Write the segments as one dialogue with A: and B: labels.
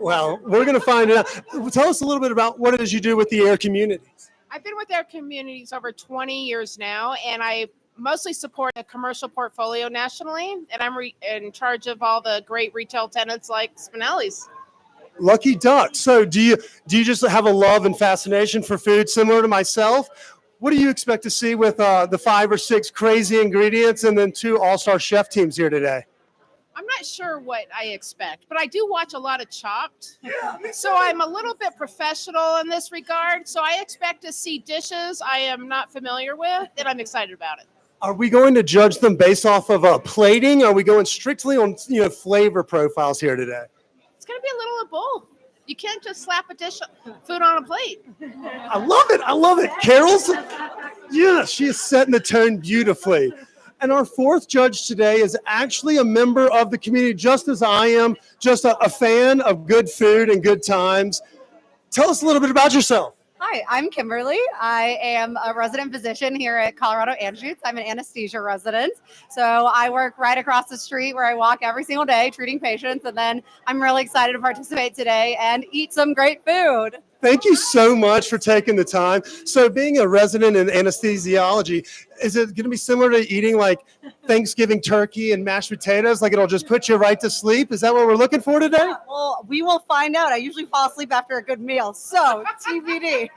A: Well, we're going to find it out. Tell us a little bit about what it is you do with the air community.
B: I've been with their communities over 20 years now, and I mostly support a commercial portfolio nationally, and I'm in charge of all the great retail tenants like Spinelli's.
A: Lucky duck. So do you just have a love and fascination for food similar to myself? What do you expect to see with the 5 or 6 crazy ingredients and then 2 all-star chef teams here today?
B: I'm not sure what I expect, but I do watch a lot of Chopped. So I'm a little bit professional in this regard. So I expect to see dishes I am not familiar with, and I'm excited about it.
A: Are we going to judge them based off of plating? Are we going strictly on flavor profiles here today?
B: It's going to be a little of both. You can't just slap a dish food on a plate.
A: I love it. I love it. Carol's, yeah, she is setting the tone beautifully. And our 4th judge today is actually a member of the community, just as I am, just a fan of good food and good times. Tell us a little bit about yourself.
C: Hi, I'm Kimberly. I am a resident physician here at Colorado Anschutz. I'm an anesthesia resident. So I work right across the street where I walk every single day treating patients. And then I'm really excited to participate today and eat some great food.
A: Thank you so much for taking the time. So being a resident in anesthesiology, is it going to be similar to eating like Thanksgiving turkey and mashed potatoes? Like it'll just put you right to sleep? Is that what we're looking for today?
C: Well, we will find out. I usually fall asleep after a good meal. So TBD.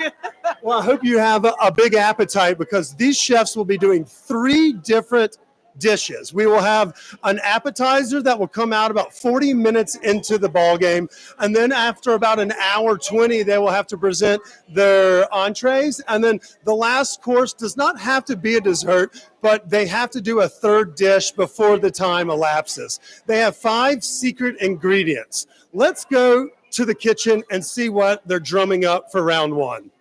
A: Well, I hope you have a big appetite because these chefs will be doing 3 different dishes. We will have an appetizer that will come out about 40 minutes into the ball game, and then after about an hour 20 they will have to present their entrees, and then the last course does not have to be a dessert, but they have to do a 3rd dish before the time elapses. They have 5 secret ingredients. Let's go to the kitchen and see what they're drumming up for round 1.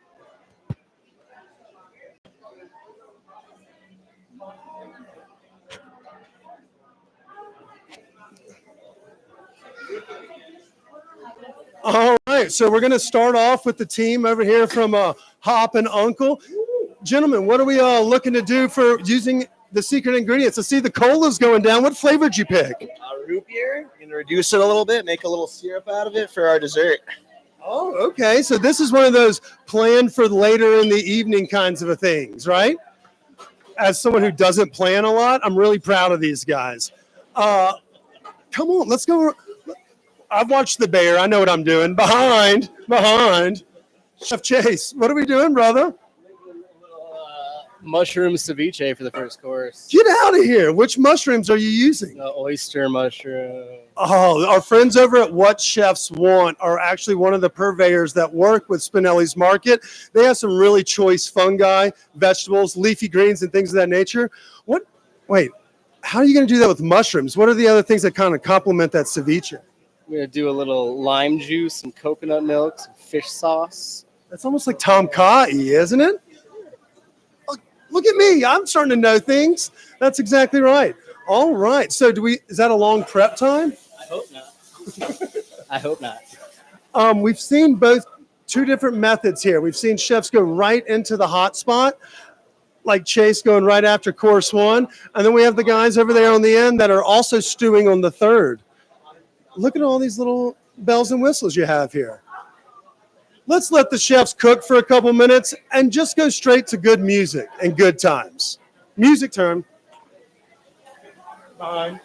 A: All right, so we're going to start off with the team over here from Hop and Uncle. Gentlemen, what are we looking to do for using the secret ingredients? I see the cola's going down. What flavor did you pick?
D: Root beer. We're going to reduce it a little bit, make a little syrup out of it for our dessert.
A: Oh, okay. So this is one of those planned for later in the evening kinds of things, right? As someone who doesn't plan a lot, I'm really proud of these guys. Come on, let's go. I've watched The Bear. I know what I'm doing. Behind. Chef Chase, what are we doing, brother?
E: Mushroom ceviche for the first course.
A: Get out of here. Which mushrooms are you using?
E: Oyster mushroom.
A: Oh, our friends over at What Chefs Want are actually one of the purveyors that work with Spinelli's Market. They have some really choice fungi, vegetables, leafy greens, and things of that nature. Wait, how are you going to do that with mushrooms? What are the other things that kind of complement that ceviche?
E: I'm going to do a little lime juice, some coconut milk, some fish sauce.
A: That's almost like Tom Kha, isn't it? Look at me. I'm starting to know things. That's exactly right. All right. So is that a long prep time?
E: I hope not. I hope not.
A: We've seen both 2 different methods here. We've seen chefs go right into the hot spot, like Chase going right after course 1. And then we have the guys over there on the end that are also stewing on the 3rd. Look at all these little bells and whistles you have here. Let's let the chefs cook for a couple minutes and just go straight to good music and good times. Music term. Behind.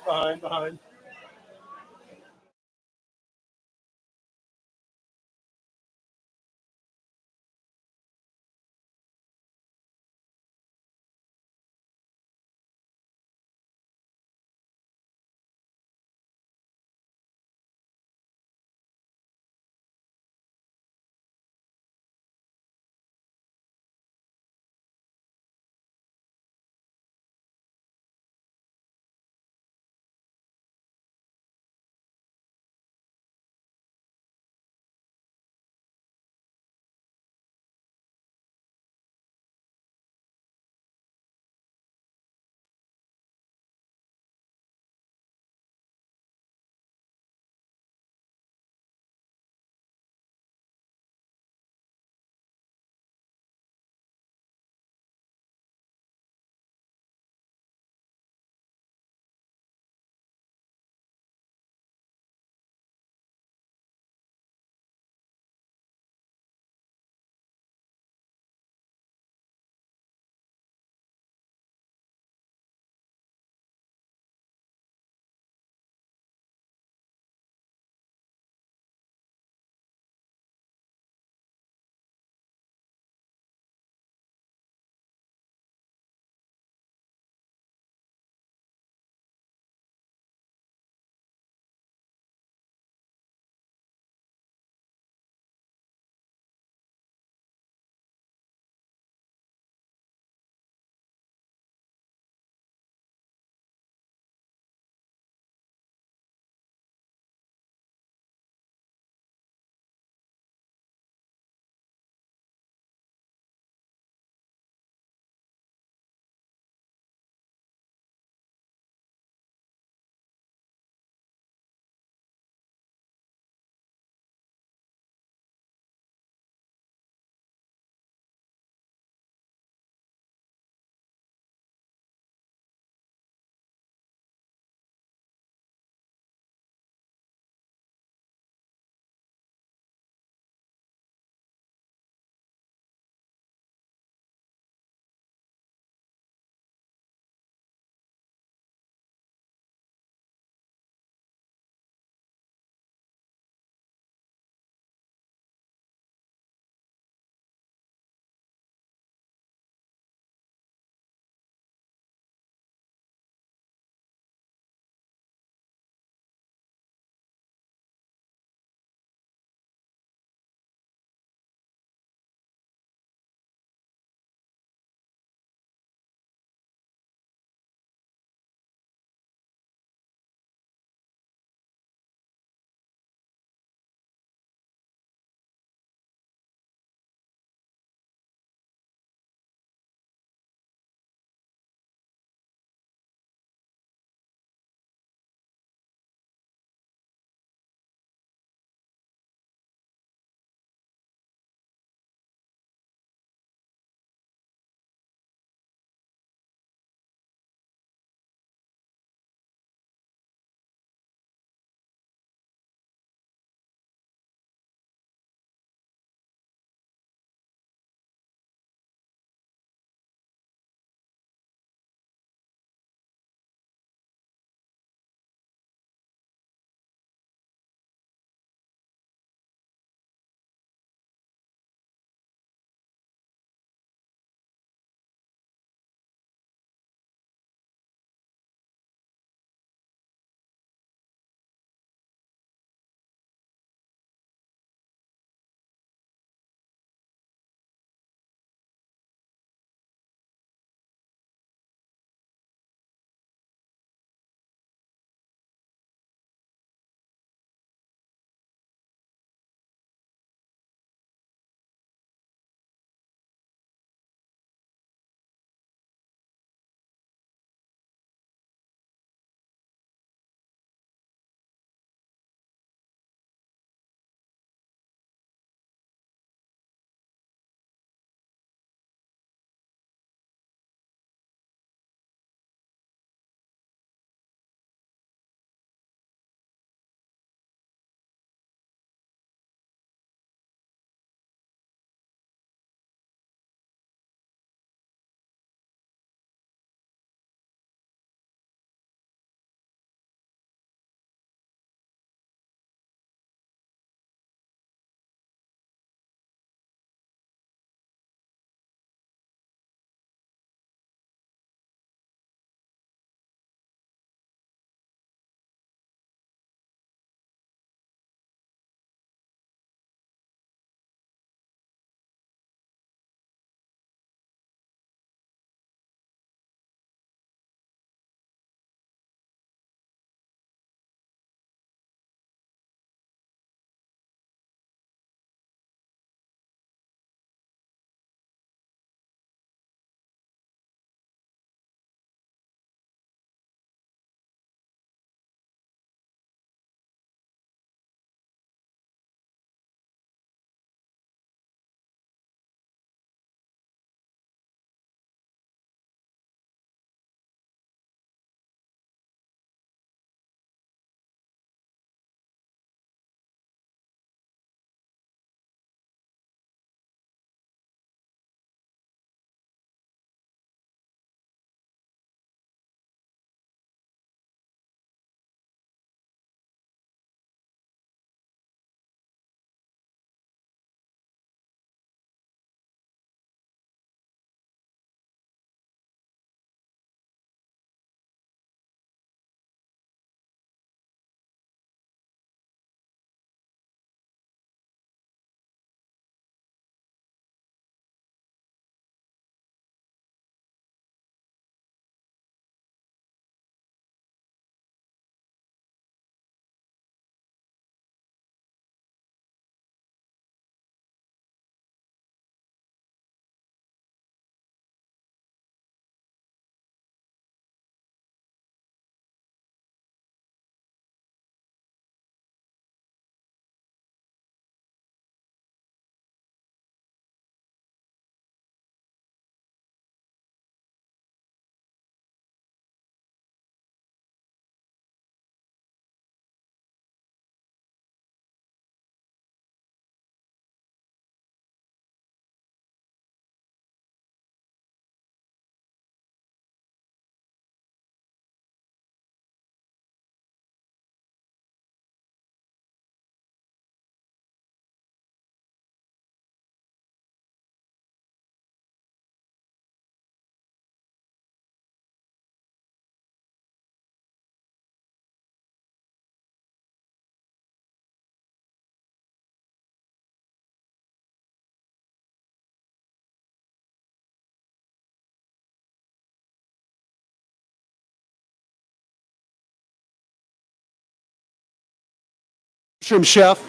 A: Mushroom chef.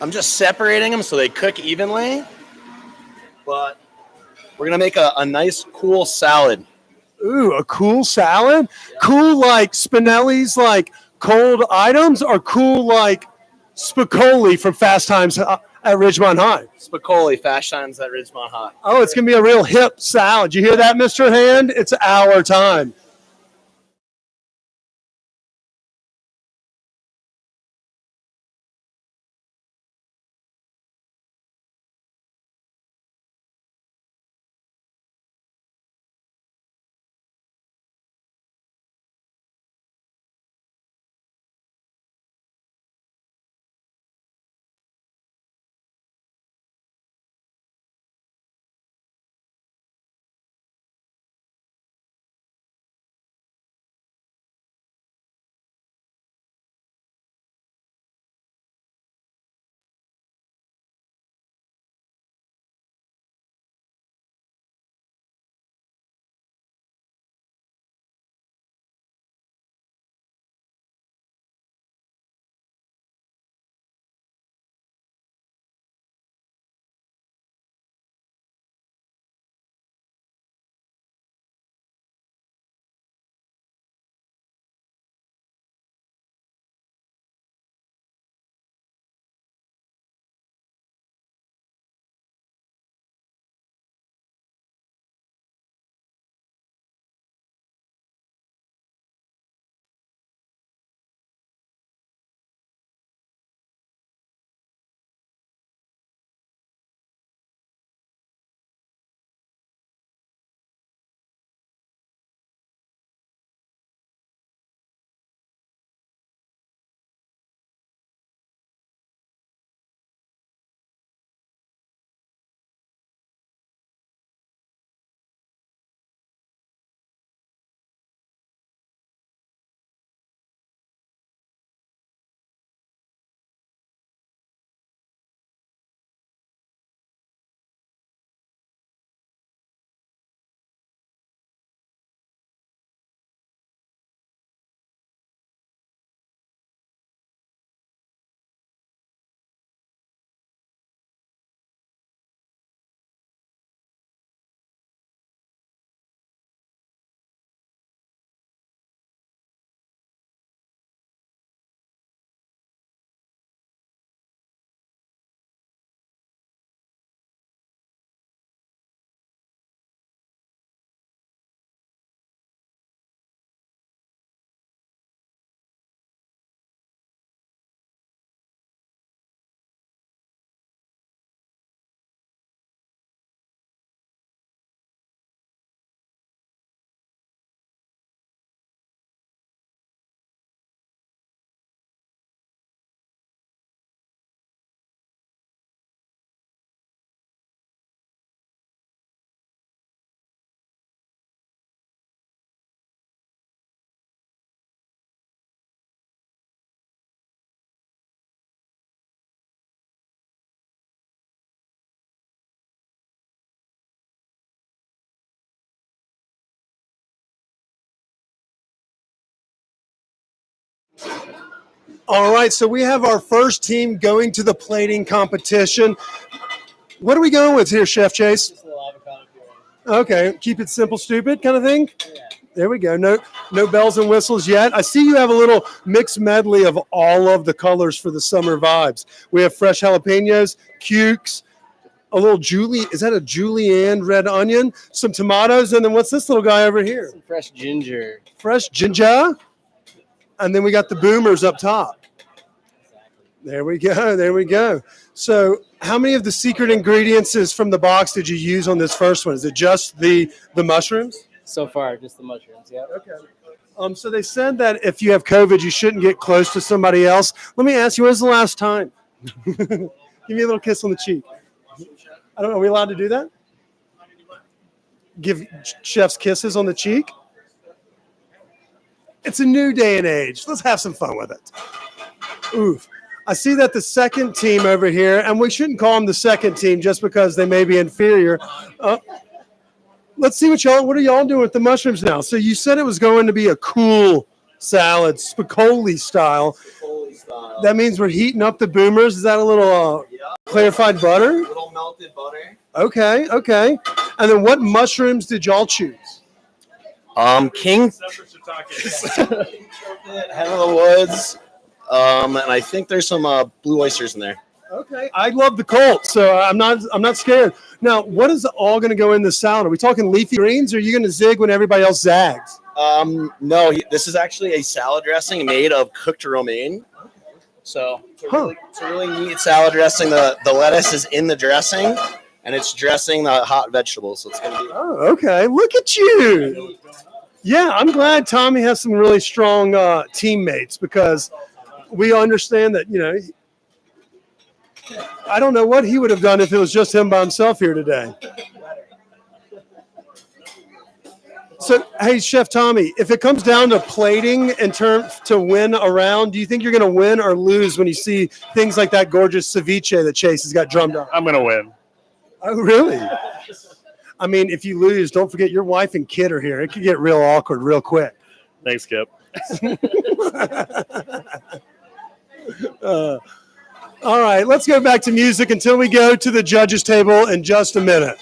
D: I'm just separating them so they cook evenly. But we're going to make a nice, cool salad.
A: Ooh, a cool salad? Cool like Spinelli's like cold items, or cool like Spicoli from Fast Times at Ridgemont High?
D: Spicoli, Fast Times at Ridgemont High.
A: Oh, it's going to be a real hip salad. You hear that, Mr. Hand? It's our time. All right, so we have our first team going to the plating competition. What are we going with here, Chef Chase?
E: Just a little avocado puree.
A: Okay, keep it simple, stupid kind of thing? Yeah. There we go. No bells and whistles yet. I see you have a little mixed medley of all of the colors for the summer vibes. We have fresh jalapenos, cukes, a little is that a julienne red onion, some tomatoes, and then what's this little guy over here?
E: Some fresh ginger.
A: Fresh ginger. And then we got the boomers up top. There we go. There we go. So how many of the secret ingredients from the box did you use on this first one? Is it just the mushrooms?
E: So far, just the mushrooms, yeah.
A: Okay. So they said that if you have COVID, you shouldn't get close to somebody else. Let me ask you, when was the last time? Give me a little kiss on the cheek. I don't know. Are we allowed to do that? Give chefs kisses on the cheek? It's a new day and age. Let's have some fun with it. Oof. I see that the second team over here, and we shouldn't call them the second team just because they may be inferior. Let's see what are y'all doing with the mushrooms now? So you said it was going to be a cool salad, Spicoli style.
D: style.
A: That means we're heating up the boomers. Is that a little clarified
D: A
A: butter?
D: little melted butter.
A: Okay, okay. And then what mushrooms did y'all choose?
D: King Head of the Woods. And I think there's some blue oysters in there.
A: Okay, I love the Colt, so I'm not scared. Now, what is all going to go in the salad? Are we talking leafy greens, or are you going to zig when everybody else zags?
D: No, this is actually a salad dressing made of cooked romaine. So it's a really neat salad dressing. The lettuce is in the dressing, and it's dressing the hot vegetables. So it's going to be.
A: Oh, okay. Look at you. Yeah, I'm glad Tommy has some really strong teammates because we understand that, I don't know what he would have done if it was just him by himself here today. So, hey, Chef Tommy, if it comes down to plating in terms to win a round, do you think you're going to win or lose when you see things like that gorgeous ceviche that Chase has got drummed up?
F: I'm going to win.
A: Oh, really? I mean, if you lose, don't forget your wife and kid are here. It could get real awkward real quick.
F: Thanks, Kip.
A: All right, let's go back to music until we go to the judges' table in just a minute.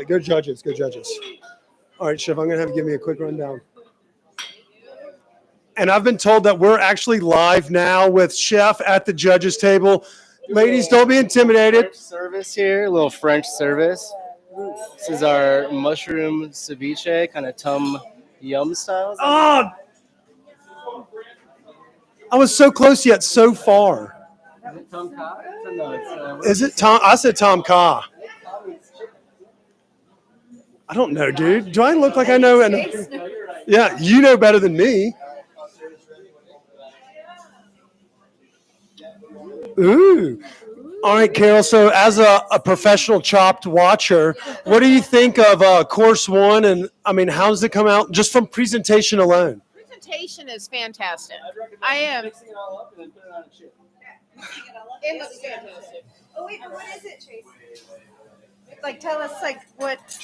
A: Go judges, go judges. All right, Chef, I'm going to have you give me a quick rundown. And I've been told that we're actually live now with Chef at the judges table. Ladies, don't be intimidated.
E: French service here, a little French service. This is our mushroom ceviche, kind of tom yum style.
A: Oh, I was so close yet so far.
E: Is it Tom Kha? No,
A: Is it Tom? I said Tom Kha. I don't know, dude. Do I look like I know? Yeah, you know better than me. Ooh. All right, Carol. So as a professional chopped watcher, what do you think of course one? And I mean, how does it come out just from presentation alone?
B: Presentation is fantastic. I am.
E: Mixing it all up and then put it on a chip.
B: It looks fantastic.
F: Oh wait, but what is it, Chase? Like, tell us what's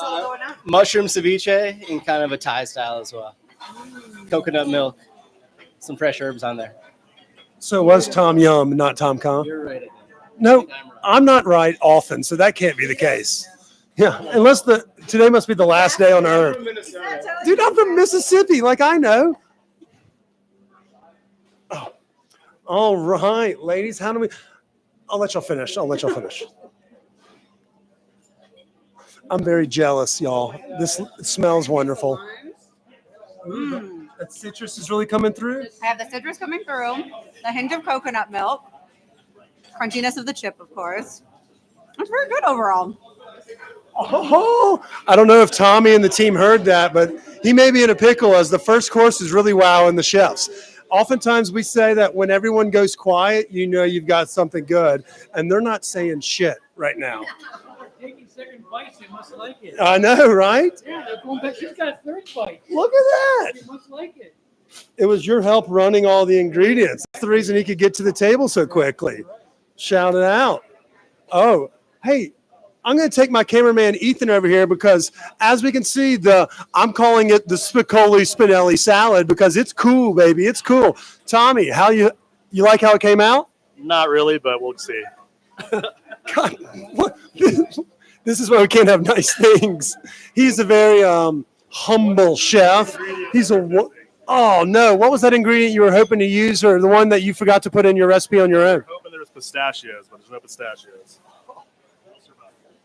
F: all going on.
E: Mushroom ceviche in kind of a Thai style as well. Coconut milk, some fresh herbs on there.
A: So it was Tom Yum, not Tom Kha?
E: You're right again.
A: No, I'm not right often, so that can't be the case. Yeah, unless today must be the last day on earth. Dude, I'm from Mississippi, like I know. Oh, all right, ladies, how do we? I'll let y'all finish. I'm very jealous, y'all. This smells wonderful. That citrus is really coming through.
C: I have the citrus coming through, the hint of coconut milk, crunchiness of the chip, of course. It's very good overall.
A: Oh, I don't know if Tommy and the team heard that, but he may be in a pickle as the first course is really wowing the chefs. Oftentimes we say that when everyone goes quiet, you know you've got something good, and they're not saying shit right now.
G: Taking second bites, they must like it.
A: I know, right?
G: Yeah, they're going back. She's got third bite.
A: Look at that.
G: They must like it.
A: It was your help running all the ingredients. That's the reason he could get to the table so quickly. Shout it out. Oh, hey, I'm going to take my cameraman Ethan over here because as we can see, I'm calling it the Spinelli salad because it's cool, baby. It's cool. Tommy, how you like how it came out?
H: Not really, but we'll see.
A: God, what? This is why we can't have nice things. He's a very humble chef. Oh no! What was that ingredient you were hoping to use, or the one that you forgot to put in your recipe on your own?
H: I'm hoping there was pistachios, but there's no pistachios.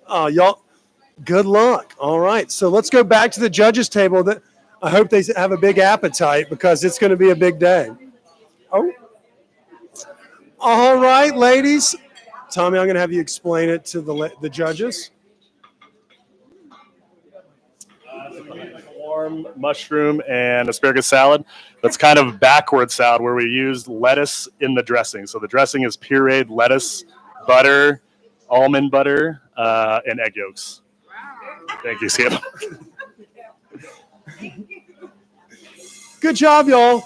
A: Oh, y'all, good luck. All right, so let's go back to the judges' table. I hope they have a big appetite because it's going to be a big day. Oh, all right, ladies. Tommy, I'm going to have you explain it to the judges.
H: Warm mushroom and asparagus salad. That's kind of backward salad where we used lettuce in the dressing. So the dressing is pureed lettuce, butter, almond butter, and egg yolks. Thank you, Sam.
A: Good job, y'all.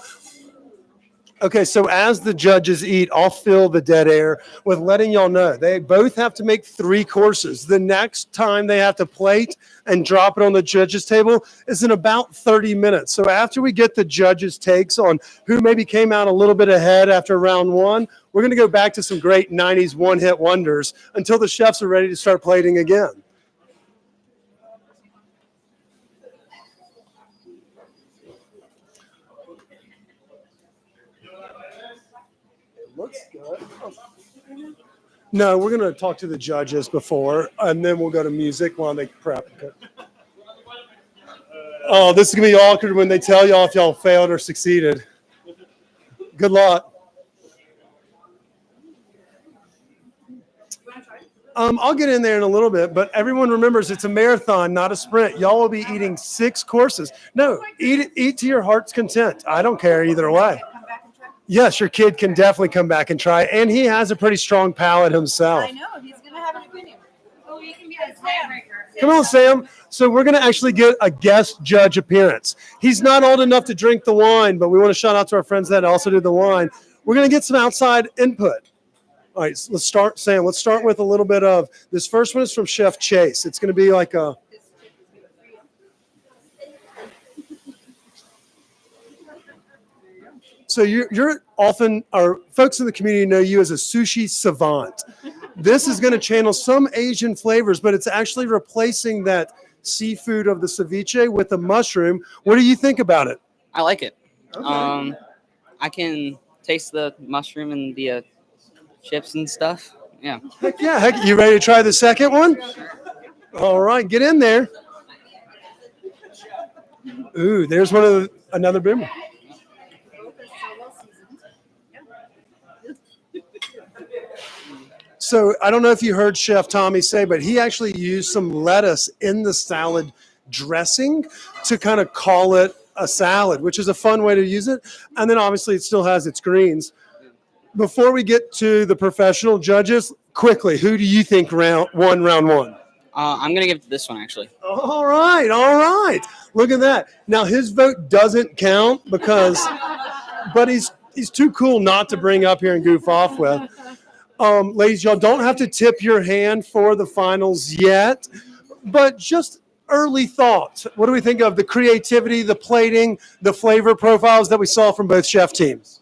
A: Okay, so as the judges eat, I'll fill the dead air with letting y'all know they both have to make 3 courses. The next time they have to plate and drop it on the judges' table is in about 30 minutes. So after we get the judges' takes on who maybe came out a little bit ahead after round 1, we're going to go back to some great 90s one-hit wonders until the chefs are ready to start plating again. Looks good. No, we're going to talk to the judges before, and then we'll go to music while they prep. Oh, this is going to be awkward when they tell y'all if y'all failed or succeeded. Good luck. I'll get in there in a little bit, but everyone remembers it's a marathon, not a sprint. Y'all will be eating 6 courses. No, eat to your heart's content. I don't care either way. Yes, your kid can definitely come back and try, and he has a pretty strong palate himself.
F: I know, he's going to have an opinion. Oh, you can be a tiebreaker.
A: Come on, Sam. So we're going to actually get a guest judge appearance. He's not old enough to drink the wine, but we want to shout out to our friends that also do the wine. We're going to get some outside input. All right, so let's start, Sam. Let's start with a little bit of this. First one is from Chef Chase. It's going to be like a. So you're often, our folks in the community know you as a sushi savant. This is going to channel some Asian flavors, but it's actually replacing that seafood of the ceviche with the mushroom. What do you think about it?
I: I like it. I can taste the mushroom and the chips and stuff. Yeah.
A: Heck yeah. Heck, you ready to try the second one? All right, get in there. Ooh, there's another boomer. So I don't know if you heard Chef Tommy say, but he actually used some lettuce in the salad dressing to kind of call it a salad, which is a fun way to use it. And then obviously it still has its greens. Before we get to the professional judges, quickly, who do you think won round one?
I: I'm gonna give it to this one actually.
A: All right, all right. Look at that. Now his vote doesn't count but he's too cool not to bring up here and goof off with. Ladies, y'all don't have to tip your hand for the finals yet, but just early thoughts. What do we think of the creativity, the plating, the flavor profiles that we saw from both chef teams?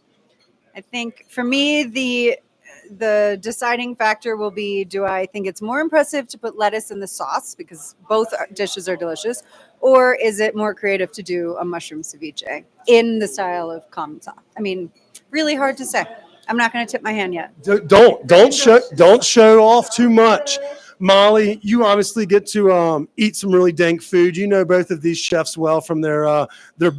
F: I think for me, the deciding factor will be, do I think it's more impressive to put lettuce in the sauce because both dishes are delicious, or is it more creative to do a mushroom ceviche in the style of commensal? I mean, really hard to say. I'm not going to tip my hand yet.
A: Don't show off too much. Molly, you obviously get to eat some really dank food. You know both of these chefs well from their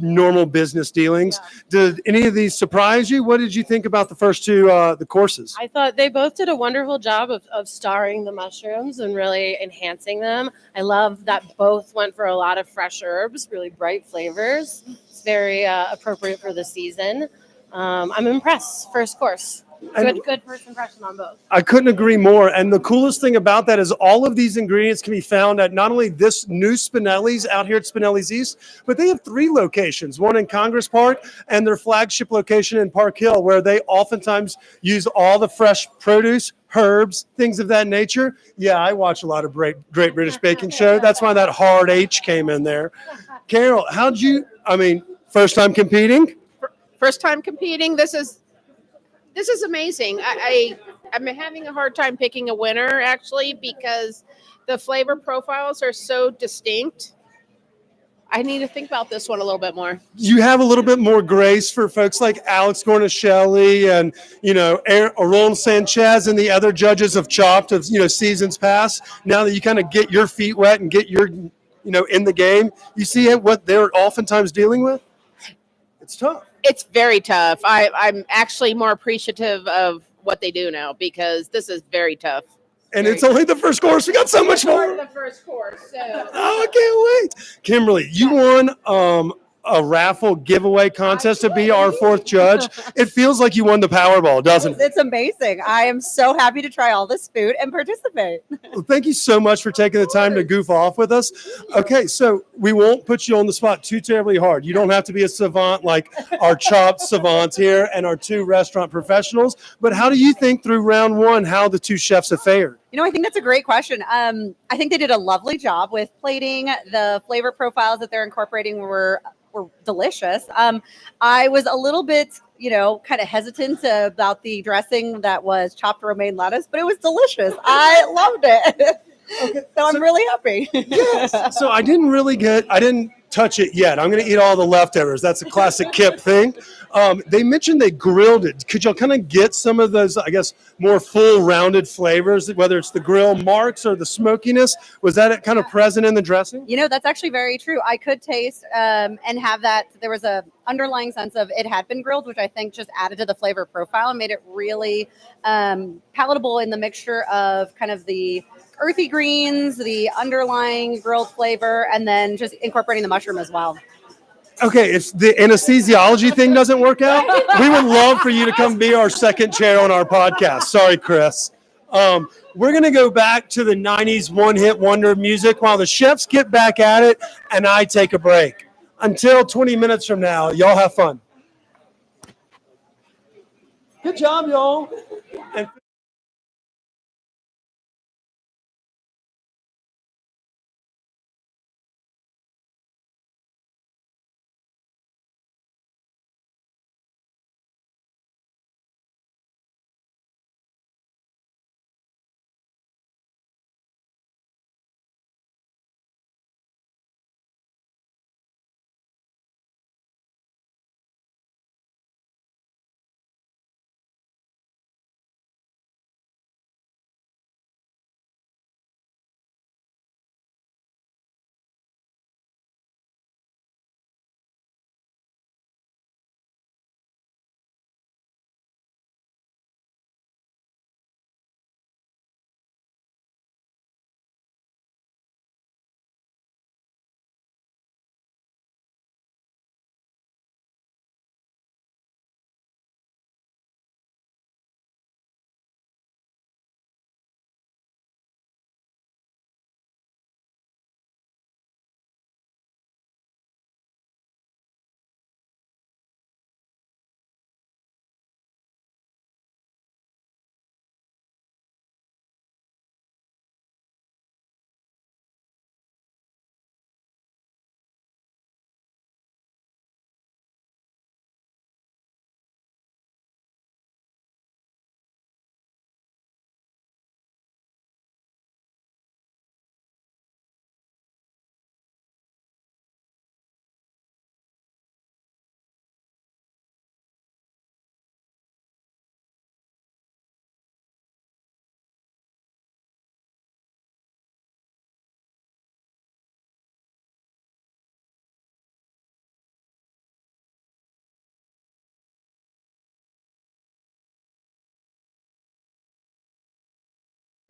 A: normal business dealings. Yeah. Did any of these surprise you? What did you think about the first two the courses?
J: I thought they both did a wonderful job of starring the mushrooms and really enhancing them. I love that both went for a lot of fresh herbs, really bright flavors. It's very appropriate for the season. I'm impressed. First course. Good first impression on both.
A: I couldn't agree more. And the coolest thing about that is all of these ingredients can be found at not only this new Spinelli's out here at Spinelli's East, but they have 3 locations, one in Congress Park and their flagship location in Park Hill, where they oftentimes use all the fresh produce, herbs, things of that nature. Yeah, I watch a lot of Great British Baking Show. That's why that hard H came in there. Carol, first time competing?
B: First time competing. This is amazing. I'm having a hard time picking a winner actually because the flavor profiles are so distinct. I need to think about this one a little bit more.
A: You have a little bit more grace for folks like Alex Gornishelli and Aaron Sanchez and the other judges of Chopped of seasons past. Now that you kind of get your feet wet and get your in the game, you see what they're oftentimes dealing with. It's tough.
B: It's very tough. I'm actually more appreciative of what they do now because this is very tough.
A: And it's only the first course. We got so much more.
B: The first course. So.
A: Oh, I can't wait. Kimberly, you won a raffle giveaway contest to be our 4th judge. It feels like you won the Powerball, doesn't it?
F: It's amazing. I am so happy to try all this food and participate.
A: Well, thank you so much for taking the time to goof off with us. Okay, so we won't put you on the spot too terribly hard. You don't have to be a savant like our Chopped savants here and our 2 restaurant professionals. But how do you think through round 1 how the 2 chefs have fared?
F: I think that's a great question. I think they did a lovely job with plating. The flavor profiles that they're incorporating were delicious. I was a little bit, kind of hesitant about the dressing that was chopped romaine lettuce, but it was delicious. I loved it. Okay, so I'm really happy.
A: Yes. So I didn't touch it yet. I'm going to eat all the leftovers. That's a classic Kip thing. They mentioned they grilled it. Could y'all kind of get some of those, I guess, more full rounded flavors, whether it's the grill marks or the smokiness? Was that kind of present in the dressing?
F: That's actually very true. I could taste and have that. There was a underlying sense of it had been grilled, which I think just added to the flavor profile and made it really palatable in the mixture of kind of the earthy greens, the underlying grilled flavor, and then just incorporating the mushroom as well.
A: Okay, if the anesthesiology thing doesn't work out, we would love for you to come be our second chair on our podcast. Sorry, Chris. We're going to go back to the 90s one-hit wonder music while the chefs get back at it and I take a break. Until 20 minutes from now, y'all have fun. Good job, y'all. And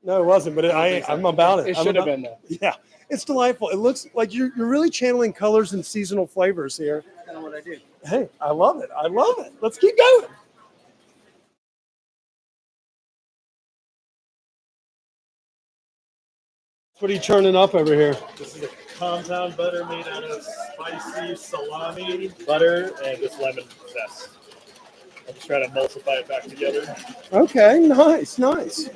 A: No, it wasn't, but I'm about it.
E: It
A: I'm
E: should have
A: about-
E: been though.
A: Yeah, it's delightful. It looks like you're really channeling colors and seasonal flavors here.
E: That's kind of what I do.
A: Hey, I love it. I love it. Let's keep going. What are you churning up over here?
H: This is a compound butter made out of spicy salami, butter, and just lemon zest. I'm just trying to emulsify it back together.
A: Okay, nice, nice.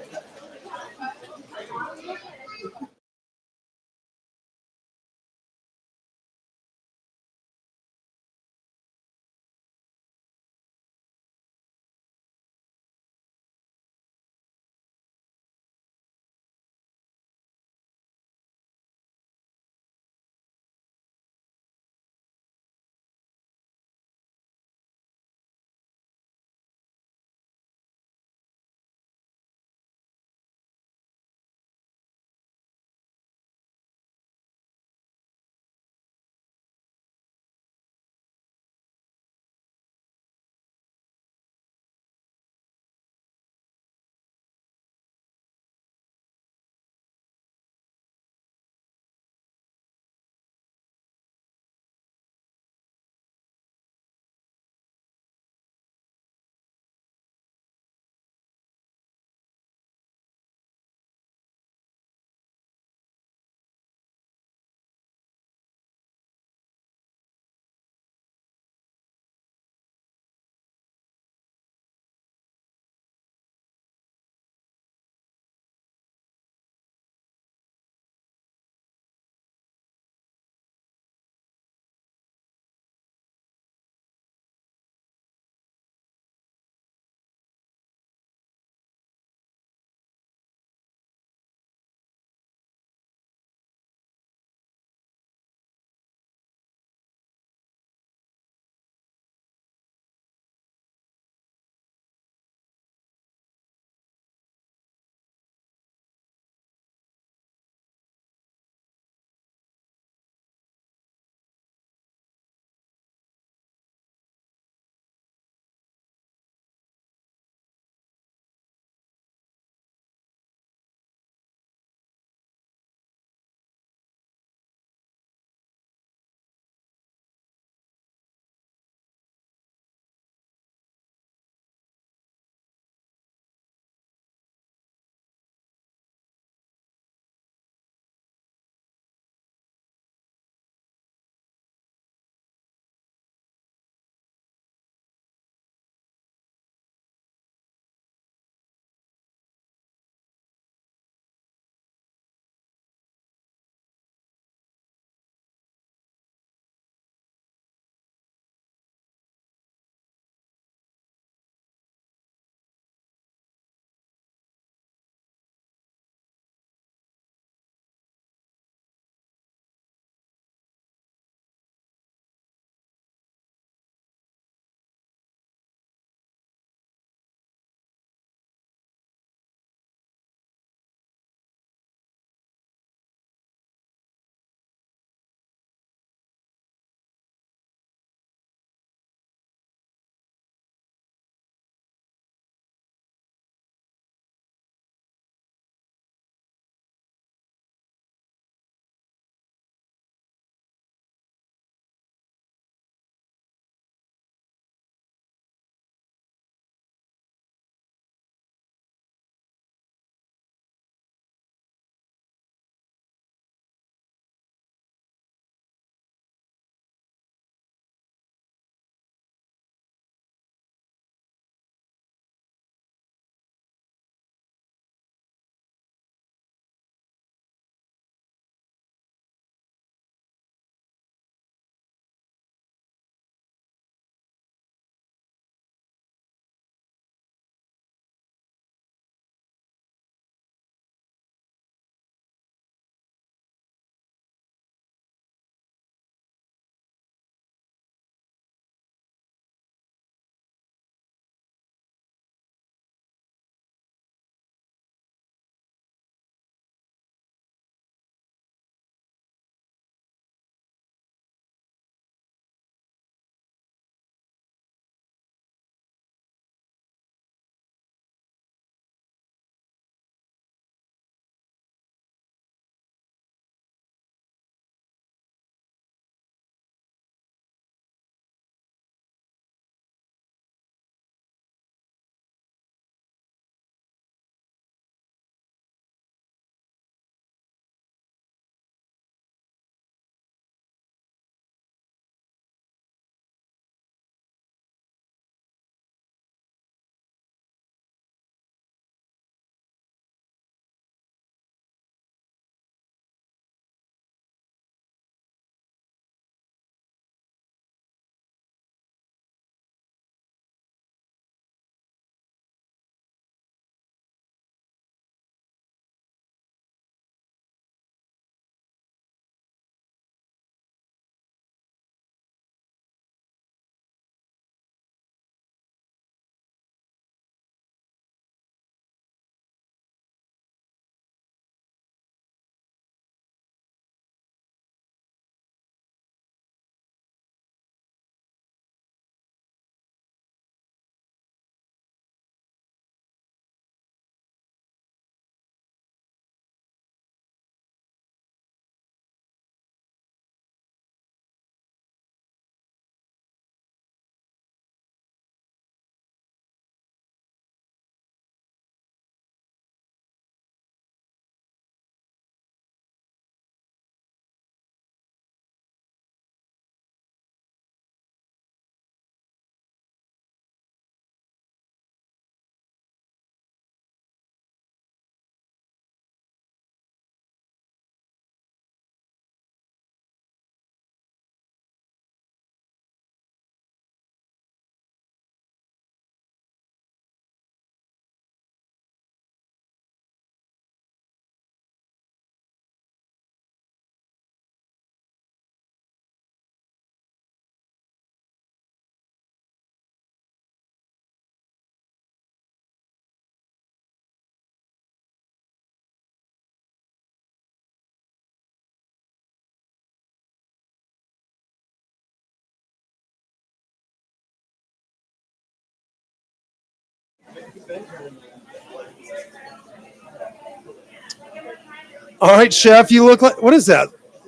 A: All right, chef, you look like, what is that?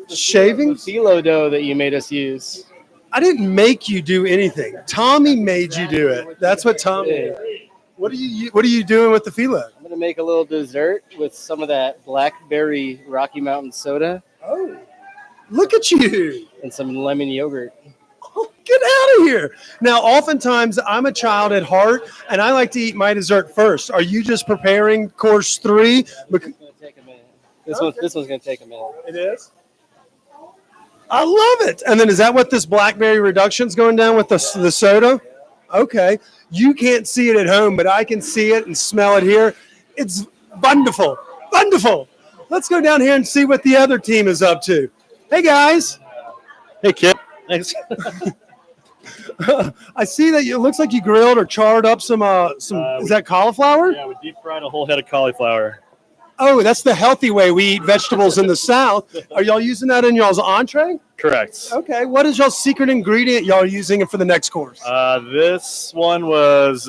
A: Shaving?
E: The phyllo dough that you made us use.
A: I didn't make you do anything. Tommy made you do it. That's what Tommy did. What are you doing with the phyllo?
E: I'm gonna make a little dessert with some of that blackberry Rocky Mountain soda.
A: Oh, look at you.
E: And some lemon yogurt.
A: Oh, get out of here. Now, oftentimes I'm a child at heart and I like to eat my dessert first. Are you just preparing course 3?
E: It's gonna take a minute. This one's gonna take a minute.
A: It is? I love it. And then is that what this blackberry reduction's going down with the soda? Okay. You can't see it at home, but I can see it and smell it here. It's wonderful. Wonderful. Let's go down here and see what the other team is up to. Hey, guys.
H: Hey, Kip. Thanks.
A: I see that it looks like you grilled or charred up some is that cauliflower?
H: Yeah, we deep fried a whole head of cauliflower.
A: Oh, that's the healthy way we eat vegetables in the South. Are y'all using that in y'all's entree?
H: Correct.
A: Okay. What is y'all's secret ingredient y'all are using for the next course?
H: This one was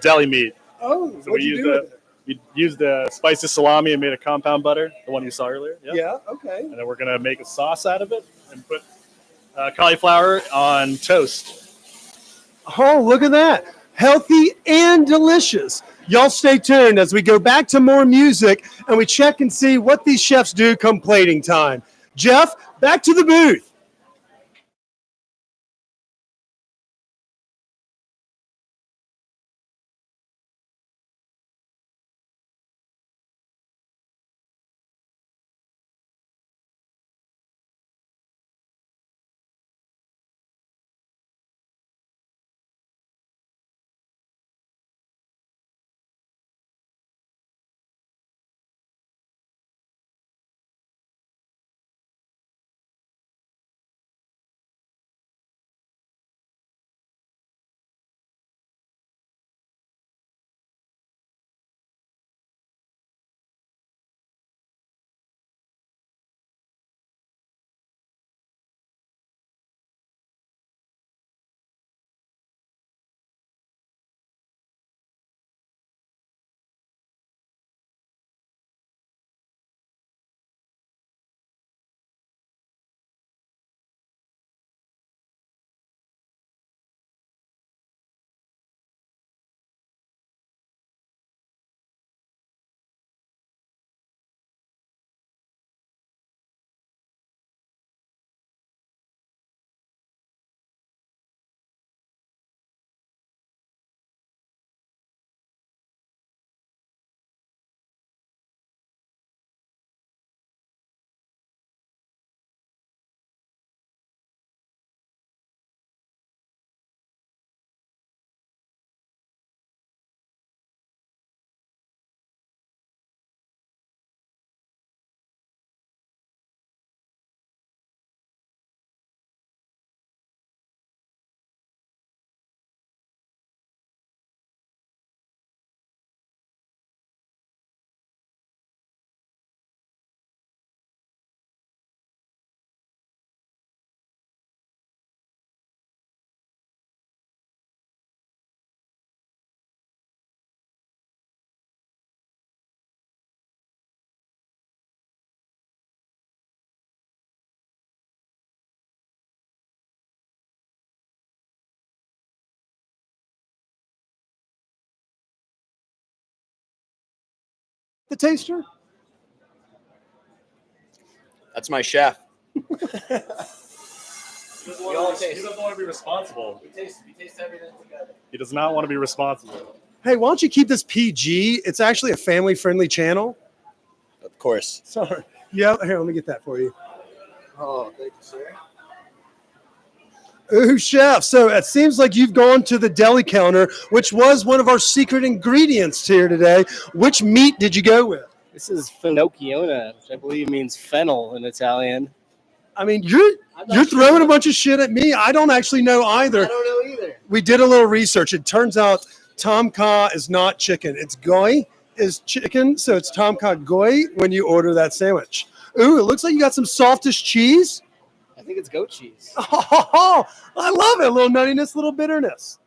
H: deli meat.
A: Oh,
H: So
A: what'd you do with it?
H: we used the spicy salami and made a compound butter, the one you saw earlier. Yep.
A: Yeah, okay.
H: And then we're gonna make a sauce out of it and put cauliflower on toast.
A: Oh, look at that. Healthy and delicious. Y'all stay tuned as we go back to more music and we check and see what these chefs do come plating time. Jeff, back to the booth. The taster?
D: That's my chef.
H: He doesn't want to be responsible.
D: We taste everything together.
H: He does not want to be responsible.
A: Hey, why don't you keep this PG? It's actually a family-friendly channel.
D: Of course.
A: Sorry. Yeah, here, let me get that for you.
D: Oh, thank you, sir.
A: Ooh, chef. So it seems like you've gone to the deli counter, which was one of our secret ingredients here today. Which meat did you go with?
E: This is finocchiona, which I believe means fennel in Italian.
A: I mean, you're throwing a bunch of shit at me. I don't actually know either.
D: I don't know either.
A: We did a little research. It turns out tom kha is not chicken. It's goy is chicken, so it's tom kha goy when you order that sandwich. Ooh, it looks like you got some softest cheese.
E: I think it's goat cheese.
A: Oh, I love it. A little nuttiness, a little bitterness.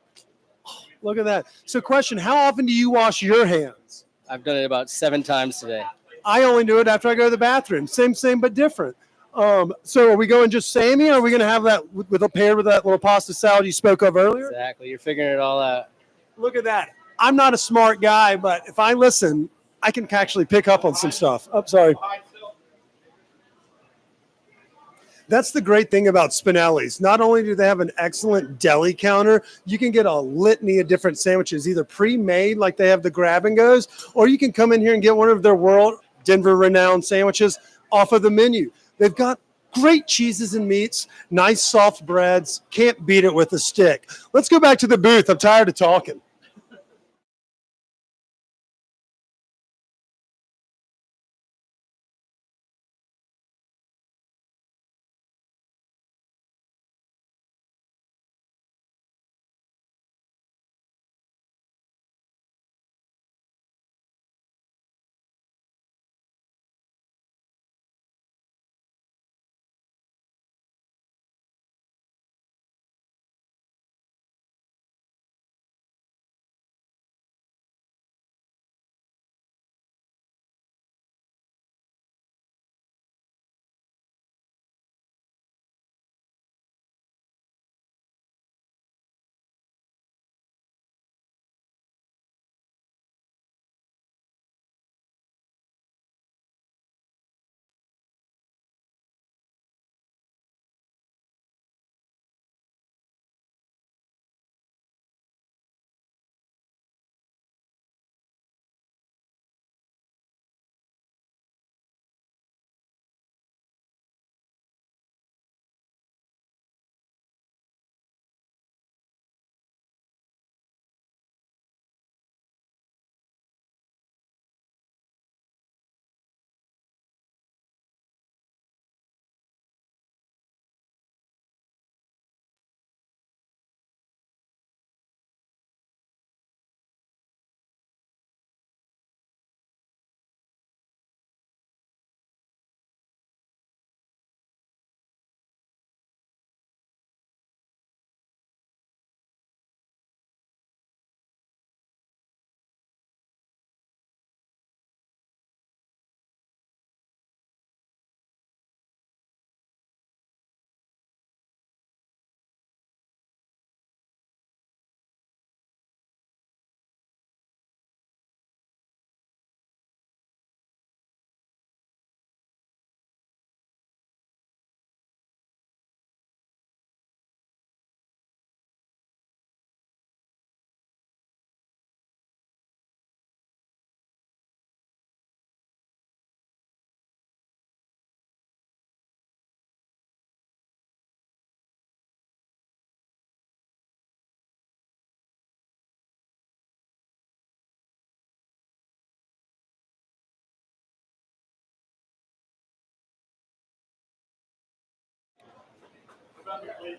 A: Look at that. So question, how often do you wash your hands?
E: I've done it about 7 times today.
A: I only do it after I go to the bathroom. Same, but different. So are we going just sammy, or are we going to have that with a paired with that little pasta salad you spoke of earlier?
E: Exactly. You're figuring it all out.
A: Look at that. I'm not a smart guy, but if I listen, I can actually pick up on some stuff. Oh, sorry. That's the great thing about Spinelli's. Not only do they have an excellent deli counter, you can get a litany of different sandwiches, either pre-made like they have the grab and goes, or you can come in here and get one of their world Denver renowned sandwiches off of the menu. They've got great cheeses and meats, nice soft breads. Can't beat it with a stick. Let's go back to the booth. I'm tired of talking.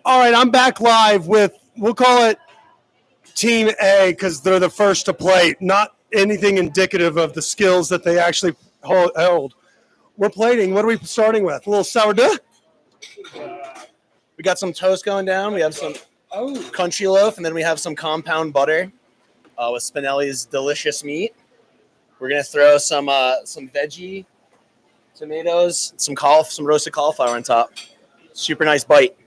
A: All right, I'm back live with, we'll call it Team A because they're the first to play, not anything indicative of the skills that they actually hold. We're plating. What are we starting with? A little sourdough?
D: We got some toast going down. We have some crunchy loaf, and then we have some compound butter with Spinelli's delicious meat. We're gonna throw some veggie, tomatoes, some roasted cauliflower on top. Super nice bite.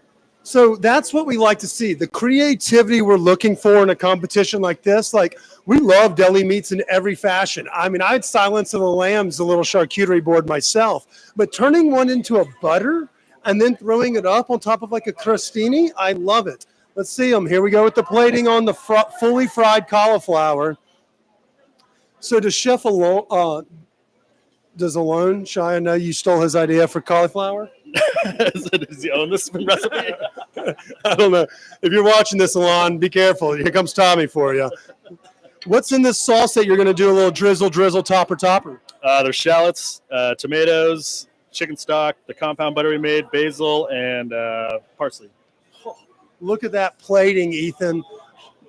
A: So that's what we like to see, the creativity we're looking for in a competition like this. Like, we love deli meats in every fashion. I mean, I'd Silence of the Lambs, a little charcuterie board myself, but turning one into a butter and then throwing it up on top of like a crostini, I love it. Let's see them. Here we go with the plating on the fully fried cauliflower. So does Chef Alone, Shia know you stole his idea for cauliflower?
H: Does he own this recipe?
A: I don't know. If you're watching this, Alon, be careful. Here comes Tommy for you. What's in this sauce that you're going to do a little drizzle, topper?
H: There's shallots, tomatoes, chicken stock, the compound butter we made, basil, and parsley.
A: Look at that plating, Ethan.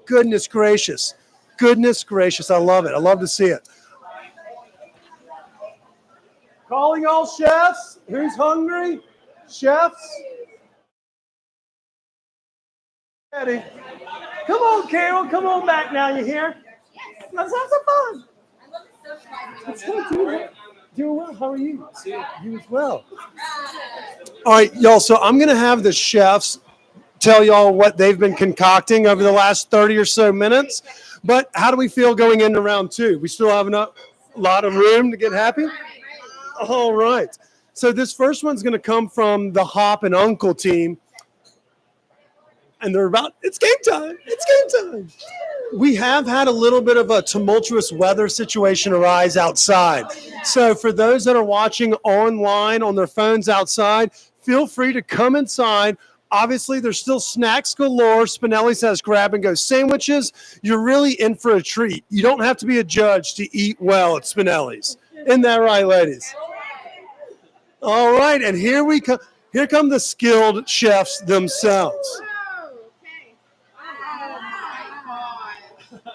A: Goodness gracious. I love it. I love to see it. Calling all chefs. Who's hungry? Chefs? Ready. Come on, Carol. Come on back now. You hear? Let's have some fun. Let's go, doing well. How are you? You as well. All right, y'all. So I'm going to have the chefs tell y'all what they've been concocting over the last 30 or so minutes. But how do we feel going into round two? We still have a lot of room to get happy? All right. So this first one's going to come from the Hop and Uncle team. And they're it's game time. It's game time. We have had a little bit of a tumultuous weather situation arise outside. So for those that are watching online on their phones outside, feel free to come inside. Obviously, there's still snacks galore. Spinelli says grab-and-go sandwiches. You're really in for a treat. You don't have to be a judge to eat well at Spinelli's. Isn't that right, ladies? All right, and here we come. Here come the skilled chefs themselves.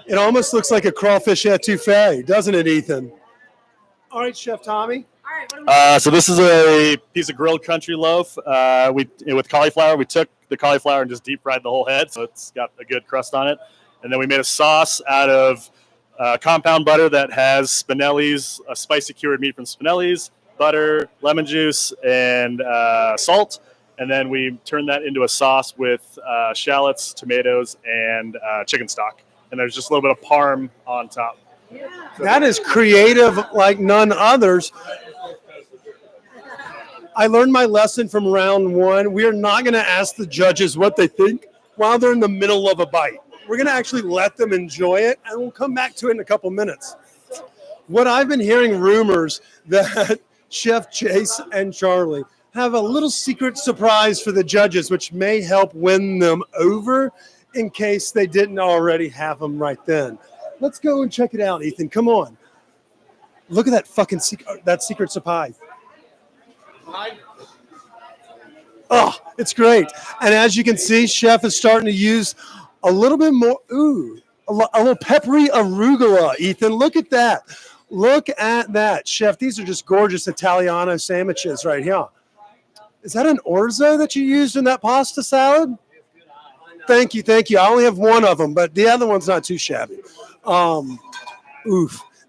A: It almost looks like a crawfish etouffee, doesn't it, Ethan? All right, Chef Tommy.
H: So this is a piece of grilled country loaf. With cauliflower, we took the cauliflower and just deep fried the whole head, so it's got a good crust on it. And then we made a sauce out of compound butter that has Spinelli's, spicy cured meat from Spinelli's, butter, lemon juice, and salt. And then we turned that into a sauce with shallots, tomatoes, and chicken stock. And there's just a little bit of parm on top.
A: That is creative like none others. I learned my lesson from round one. We are not going to ask the judges what they think while they're in the middle of a bite. We're going to actually let them enjoy it, and we'll come back to it in a couple minutes. What I've been hearing rumors that Chef Chase and Charlie have a little secret surprise for the judges, which may help win them over in case they didn't already have them right then. Let's go and check it out, Ethan. Come on. Look at that fucking secret surprise. Oh, it's great. And as you can see, Chef is starting to use a little bit more, a little peppery arugula, Ethan. Look at that. Look at that. Chef, these are just gorgeous Italiano sandwiches right here. Is that an orzo that you used in that pasta salad? Thank you. I only have one of them, but the other one's not too shabby.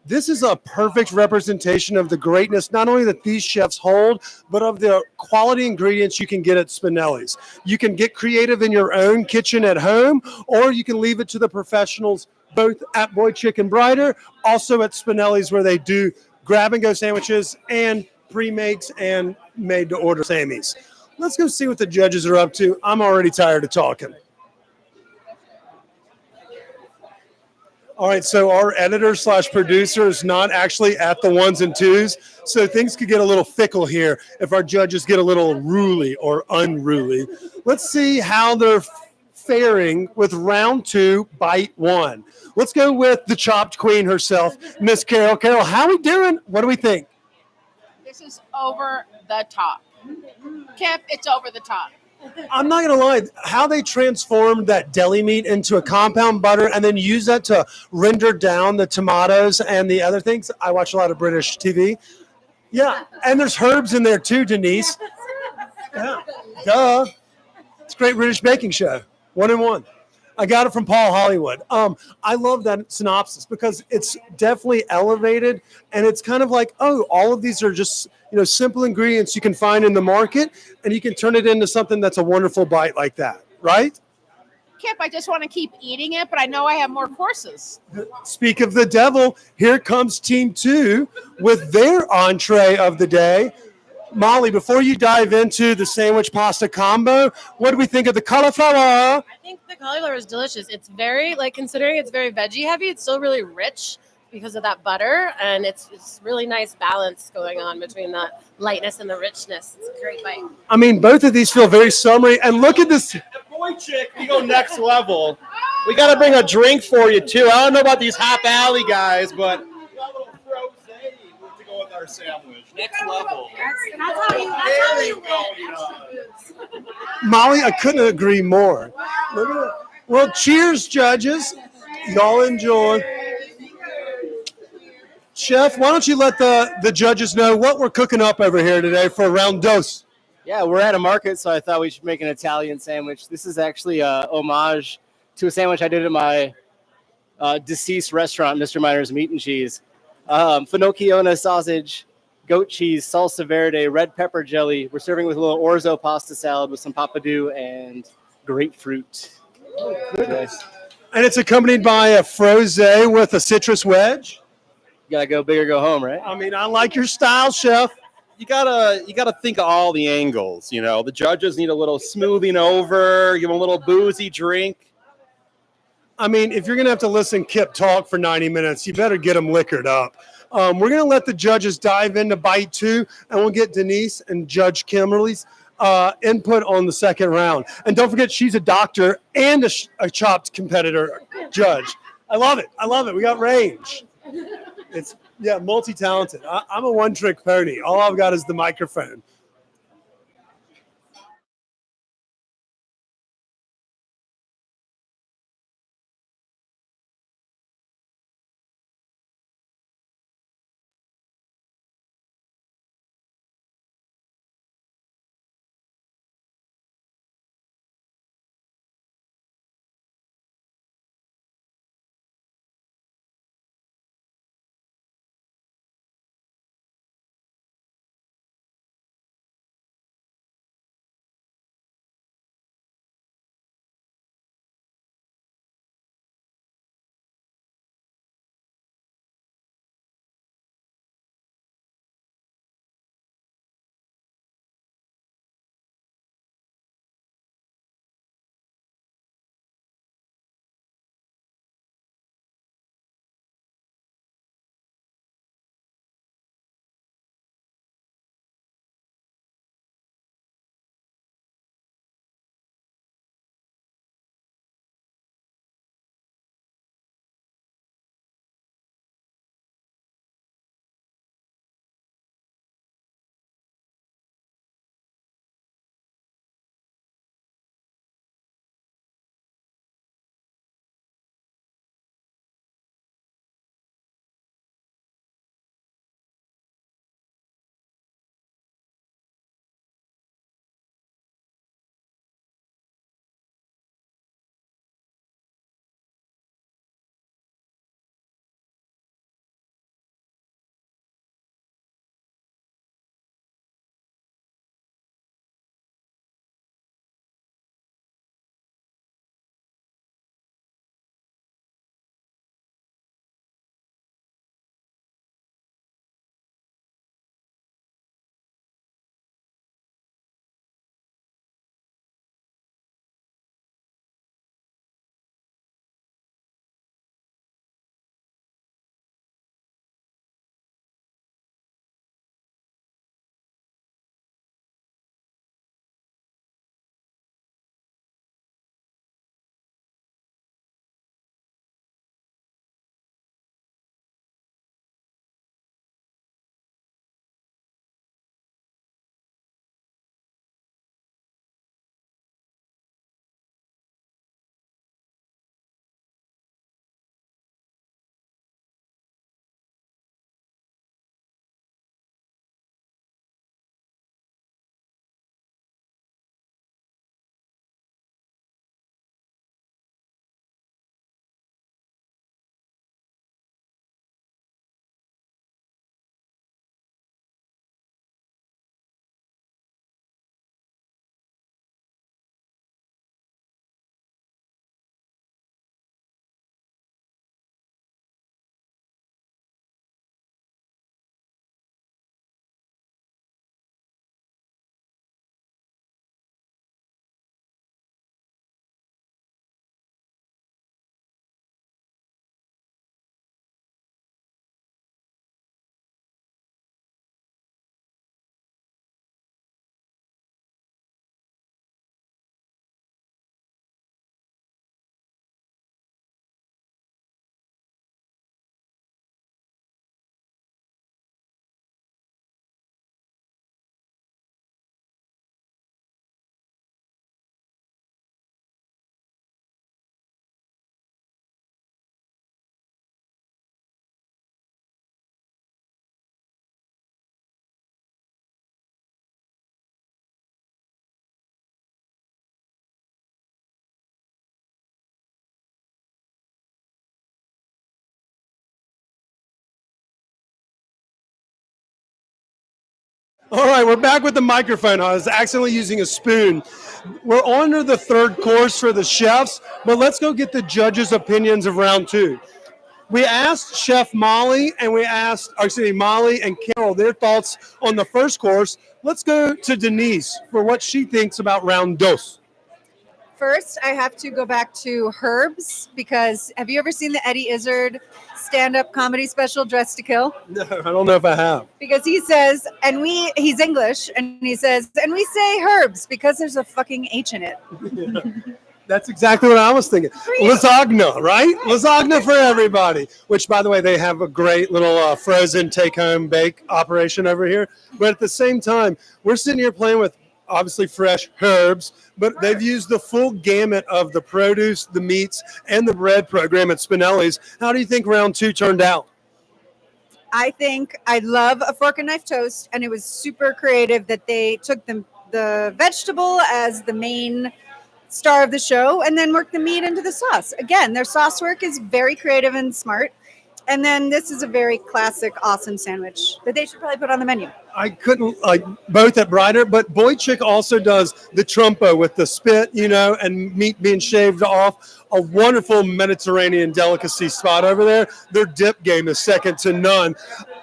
A: This is a perfect representation of the greatness, not only that these chefs hold, but of the quality ingredients you can get at Spinelli's. You can get creative in your own kitchen at home, or you can leave it to the professionals, both at Boy Chicken Brighter, also at Spinelli's, where they do grab-and-go sandwiches and pre-makes and made-to-order Sammys. Let's go see what the judges are up to. I'm already tired of talking. All right, so our editor/producer is not actually at the ones and twos, so things could get a little fickle here if our judges get a little ruly or unruly. Let's see how they're faring with round two, bite one. Let's go with the chopped queen herself, Miss Carol. Carol, how are we doing? What do we think?
B: This is over the top. Kip, it's over the top.
A: I'm not going to lie. How they transformed that deli meat into a compound butter and then use that to render down the tomatoes and the other things. I watch a lot of British TV. Yeah, and there's herbs in there too, Denise. Yeah, duh. It's a great British baking show. 1 and 1. I got it from Paul Hollywood. I love that synopsis because it's definitely elevated, and it's kind of like, all of these are just simple ingredients you can find in the market, and you can turn it into something that's a wonderful bite like that, right?
B: Kip, I just want to keep eating it, but I know I have more courses.
A: Speak of the devil, here comes Team 2 with their entree of the day. Molly, before you dive into the sandwich pasta combo, what do we think of the cauliflower?
J: I think the cauliflower is delicious. It's very, considering it's very veggie heavy, it's still really rich because of that butter, and it's really nice balance going on between the lightness and the richness. It's a great bite.
A: I mean, both of these feel very summery, and look at this.
D: Boy Chick, we go next level. We got to bring a drink for you, too. I don't know about these Hop Alley guys, but we got a little frosé to go with our sandwich. Next level. There you go.
A: Molly, I couldn't agree more. Look at that. Well, cheers, judges. Y'all enjoy. Chef, why don't you let the judges know what we're cooking up over here today for round dos?
E: Yeah, we're at a market, so I thought we should make an Italian sandwich. This is actually a homage to a sandwich I did at my deceased restaurant, Mr. Miner's Meat and Cheese. Finocchiona sausage, goat cheese, salsa verde, red pepper jelly. We're serving with a little orzo pasta salad with some pappardelle and grapefruit. Nice.
A: And it's accompanied by a frosé with a citrus wedge.
E: You gotta go big or go home, right?
A: I mean, I like your style, chef.
K: You gotta think of all the angles. You know, the judges need a little smoothing over, give them a little boozy drink.
A: I mean, if you're going to have to listen Kip talk for 90 minutes, you better get them liquored up. We're going to let the judges dive into bite 2, and we'll get Denise and Judge Kimberly's input on the second round. And don't forget, she's a doctor and a chopped competitor judge. I love it. I love it. We got range. It's, yeah, multi-talented. I'm a one-trick pony. All I've got is the microphone. All right, we're back with the microphone. I was accidentally using a spoon. We're on to the third course for the chefs, but let's go get the judges' opinions of round two. We asked Chef Molly and Molly and Carol their thoughts on the first course. Let's go to Denise for what she thinks about round dos.
C: First, I have to go back to Herbs because have you ever seen the Eddie Izzard stand-up comedy special Dressed to Kill?
A: No, I don't know if I have.
C: Because he says, he's English, and he says, and we say Herbs because there's a fucking H in it.
A: That's exactly what I was thinking. Lasagna, right? Lasagna for everybody. Which, by the way, they have a great little frozen take-home bake operation over here. But at the same time, we're sitting here playing with obviously fresh herbs, but they've used the full gamut of the produce, the meats, and the bread program at Spinelli's. How do you think round two turned out?
C: I think I love a fork and knife toast, and it was super creative that they took the vegetable as the main star of the show and then worked the meat into the sauce. Again, their sauce work is very creative and smart. And then this is a very classic, awesome sandwich that they should probably put on the menu.
A: I couldn't like both at Brighter, but Boychik also does the trumpo with the spit, and meat being shaved off. A wonderful Mediterranean delicacy spot over there. Their dip game is second to none.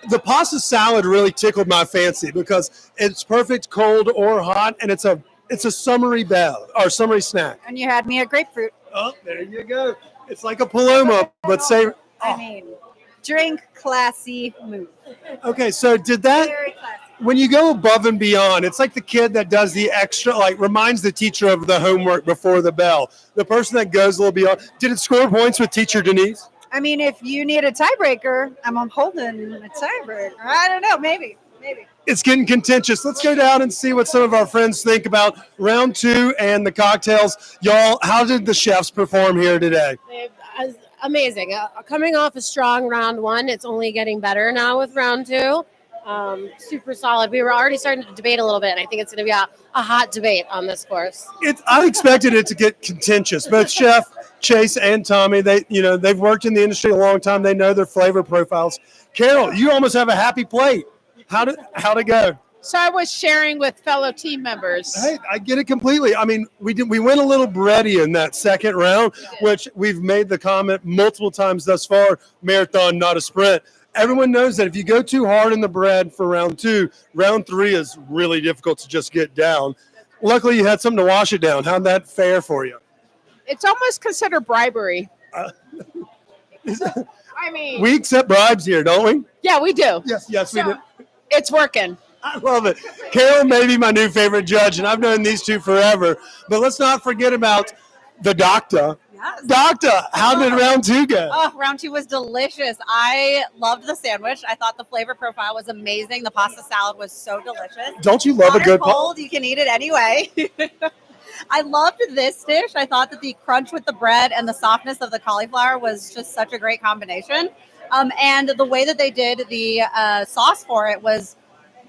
A: The pasta salad really tickled my fancy because it's perfect cold or hot, and it's a summery summery snack.
C: And you had me a grapefruit.
A: Oh, there you go. It's like a Paloma, but say.
C: I mean, drink, classy, move.
A: Okay, so did that, when you go above and beyond, it's like the kid that does the extra, like reminds the teacher of the homework before the bell. The person that goes a little beyond. Did it score points with teacher Denise?
C: I mean, if you need a tiebreaker, I'm holding a tiebreaker. I don't know, maybe.
A: It's getting contentious. Let's go down and see what some of our friends think about round two and the cocktails. Y'all, how did the chefs perform here today?
J: Amazing. Coming off a strong round one, it's only getting better now with round two. Super solid. We were already starting to debate a little bit, and I think it's going to be a hot debate on this course.
A: I expected it to get contentious. Both Chef Chase and Tommy, they've worked in the industry a long time. They know their flavor profiles. Carol, you almost have a happy plate. How'd it go?
B: So I was sharing with fellow team members.
A: Hey, I get it completely. I mean, we went a little bready in that second round, which we've made the comment multiple times thus far, marathon, not a sprint. Everyone knows that if you go too hard in the bread for round two, round three is really difficult to just get down. Luckily, you had something to wash it down. How'd that fare for you?
B: It's almost considered bribery.
A: We accept bribes here, don't we?
B: Yeah, we do.
A: Yes, we do.
B: It's working.
A: I love it. Carol may be my new favorite judge, and I've known these two forever. But let's not forget about the doctor.
F: Yes.
A: Doctor, how did round two go?
F: Oh, round two was delicious. I loved the sandwich. I thought the flavor profile was amazing. The pasta salad was so delicious.
A: Don't you love
F: Hot
A: a good
F: or cold? You can eat it anyway. I loved this dish. I thought that the crunch with the bread and the softness of the cauliflower was just such a great combination. And the way that they did the sauce for it was,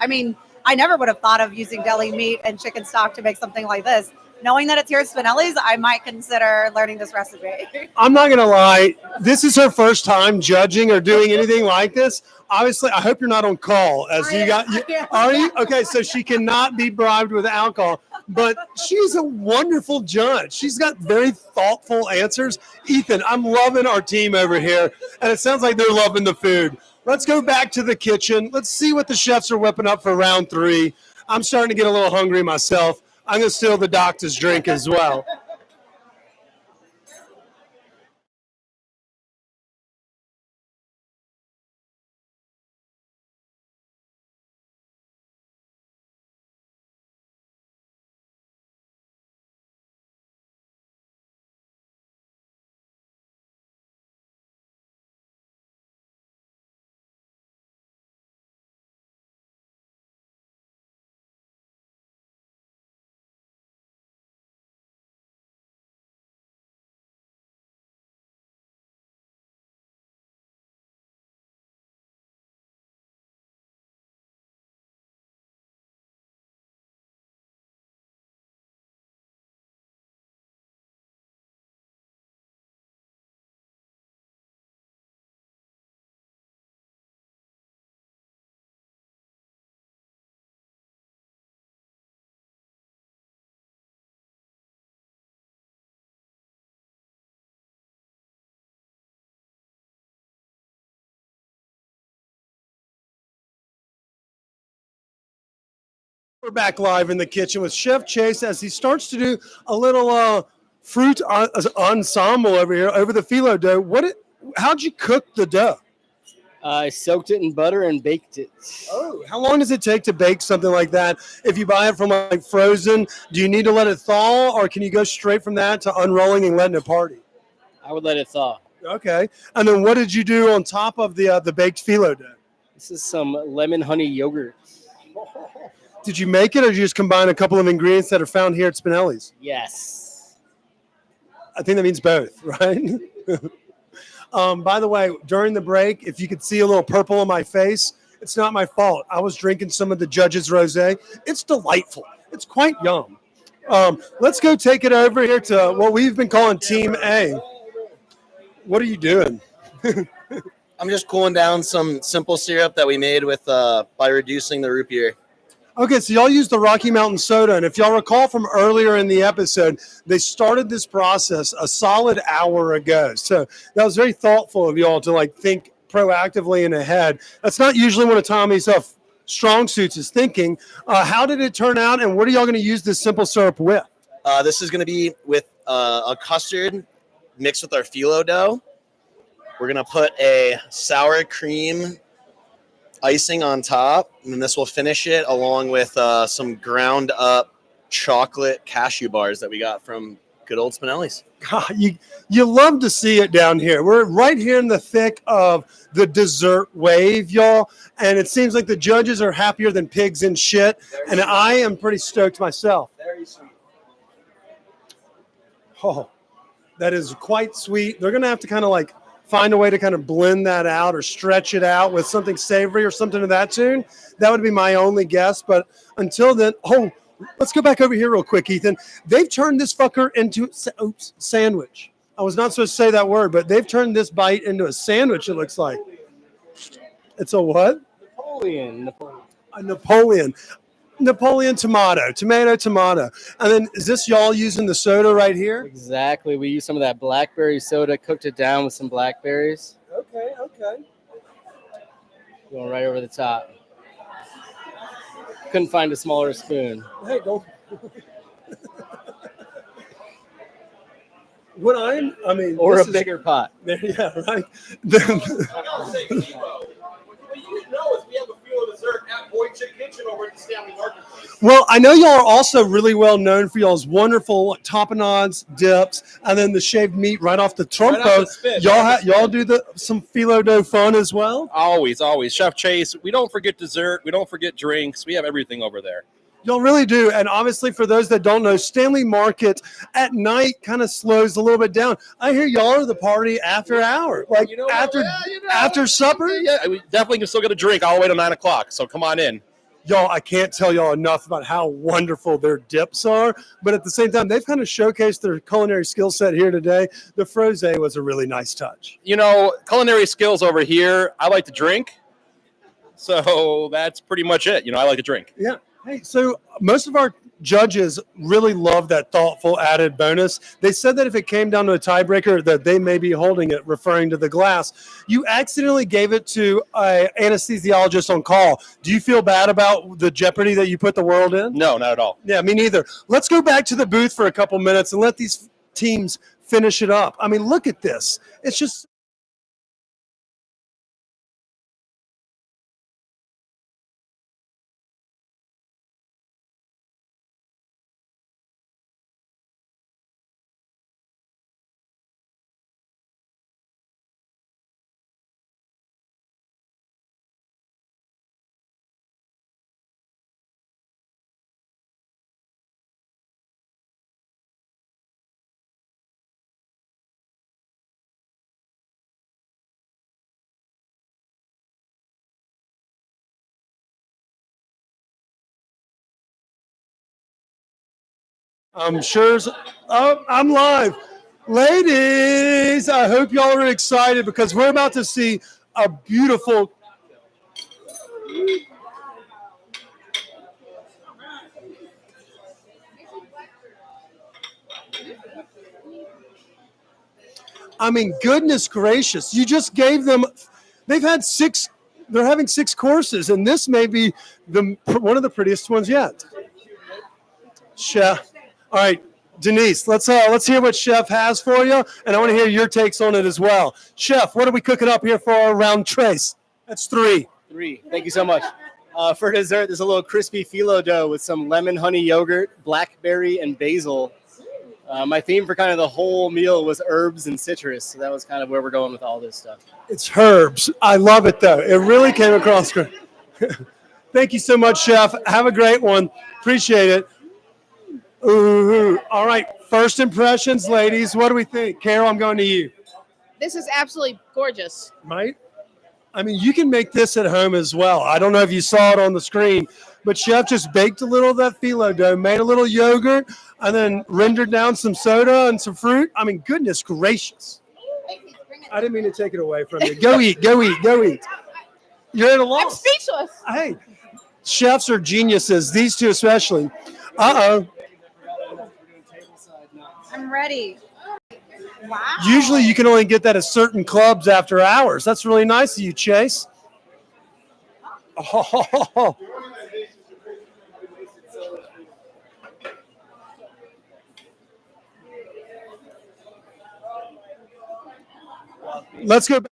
F: I mean, I never would have thought of using deli meat and chicken stock to make something like this. Knowing that it's here at Spinelli's, I might consider learning this recipe.
A: I'm not going to lie. This is her first time judging or doing anything like this. Obviously, I hope you're not on call. Are you? Okay, so she cannot be bribed with alcohol. But she's a wonderful judge. She's got very thoughtful answers. Ethan, I'm loving our team over here. And it sounds like they're loving the food. Let's go back to the kitchen. Let's see what the chefs are whipping up for round three. I'm starting to get a little hungry myself. I'm going to steal the doctor's drink as well. We're back live in the kitchen with Chef Chase as he starts to do a little fruit ensemble over here over the phyllo dough. How'd you cook the dough?
E: I soaked it in butter and baked it.
A: Oh, how long does it take to bake something like that? If you buy it from like frozen, do you need to let it thaw, or can you go straight from that to unrolling and letting it party?
E: I would let it thaw.
A: Okay. And then what did you do on top of the baked phyllo dough?
E: This is some lemon honey yogurt.
A: Did you make it, or did you just combine a couple of ingredients that are found here at Spinelli's?
E: Yes.
A: I think that means both, right? By the way, during the break, if you could see a little purple on my face, it's not my fault. I was drinking some of the Judge's Rosé. It's delightful. It's quite yum. Let's go take it over here to what we've been calling Team A. What are you doing?
D: I'm just cooling down some simple syrup that we made with by reducing the root beer.
A: Okay, so y'all use the Rocky Mountain soda, and if y'all recall from earlier in the episode, they started this process a solid hour ago. So that was very thoughtful of y'all to like think proactively and ahead. That's not usually one of Tommy's strong suits is thinking. How did it turn out, and what are y'all going to use this simple syrup with?
D: This is going to be with a custard mixed with our phyllo dough. We're going to put a sour cream icing on top, and then this will finish it along with some ground up chocolate cashew bars that we got from good old Spinelli's.
A: God, you love to see it down here. We're right here in the thick of the dessert wave, y'all, and it seems like the judges are happier than pigs in shit, and I am pretty stoked myself.
D: Very sweet.
A: Oh, that is quite sweet. They're going to have to kind of like find a way to kind of blend that out or stretch it out with something savory or something to that tune. That would be my only guess. But until then, let's go back over here real quick, Ethan. They've turned this fucker into sandwich. I was not supposed to say that word, but they've turned this bite into a sandwich, it looks like. It's a what?
E: Napoleon.
A: A Napoleon. Napoleon tomato. And then is this y'all using the soda right here?
E: Exactly. We used some of that blackberry soda, cooked it down with some blackberries.
A: Okay.
E: Going right over the top. Couldn't find a smaller spoon.
A: Hey, don't.
E: Or a bigger pot.
A: Yeah, right. Well, I know y'all are also really well known for y'all's wonderful tapenades, dips, and then the shaved meat right off the trompo. Y'all do some phyllo dough fun as well?
K: Always. Chef Chase, we don't forget dessert. We don't forget drinks. We have everything over there.
A: Y'all really do. And obviously, for those that don't know, Stanley Market at night kind of slows a little bit down. I hear y'all are the party after hour, like after supper.
K: Yeah, we definitely can still get a drink all the way to 9 o'clock. So come on in.
A: Y'all, I can't tell y'all enough about how wonderful their dips are. But at the same time, they've kind of showcased their culinary skill set here today. The frosé was a really nice touch.
K: Culinary skills over here, I like to drink. So that's pretty much it. I like to drink.
A: Yeah. Hey, so most of our judges really love that thoughtful added bonus. They said that if it came down to a tiebreaker, that they may be holding it, referring to the glass. You accidentally gave it to an anesthesiologist on call. Do you feel bad about the jeopardy that you put the world in?
K: No, not at all.
A: Yeah, me neither. Let's go back to the booth for a couple minutes and let these teams finish it up. I mean, look at this. It's just... I'm live. Ladies, I hope y'all are excited because we're about to see a beautiful... I mean, goodness gracious. You just gave them... They've having 6 courses, and this may be one of the prettiest ones yet. Chef. All right, Denise, let's hear what Chef has for you, and I want to hear your takes on it as well. Chef, what are we cooking up here for our round trace? That's 3.
E: 3. Thank you so much. For dessert, there's a little crispy phyllo dough with some lemon honey yogurt, blackberry, and basil. My theme for kind of the whole meal was herbs and citrus, so that was kind of where we're going with all this stuff.
A: It's herbs. I love it, though. It really came across great. Thank you so much, Chef. Have a great one. Appreciate it. Ooh. All right, first impressions, ladies. What do we think? Carol, I'm going to you.
B: This is absolutely gorgeous.
A: Right? I mean, you can make this at home as well. I don't know if you saw it on the screen, but Chef just baked a little of that phyllo dough, made a little yogurt, and then rendered down some soda and some fruit. I mean, goodness gracious. I didn't mean to take it away from you. Go eat, go eat, go eat. You're at a loss.
B: I'm speechless.
A: Hey, chefs are geniuses, these two especially. Uh-oh.
F: I'm ready. Wow.
A: Usually you can only get that at certain clubs after hours. That's really nice of you, Chase. Oh. Let's go back.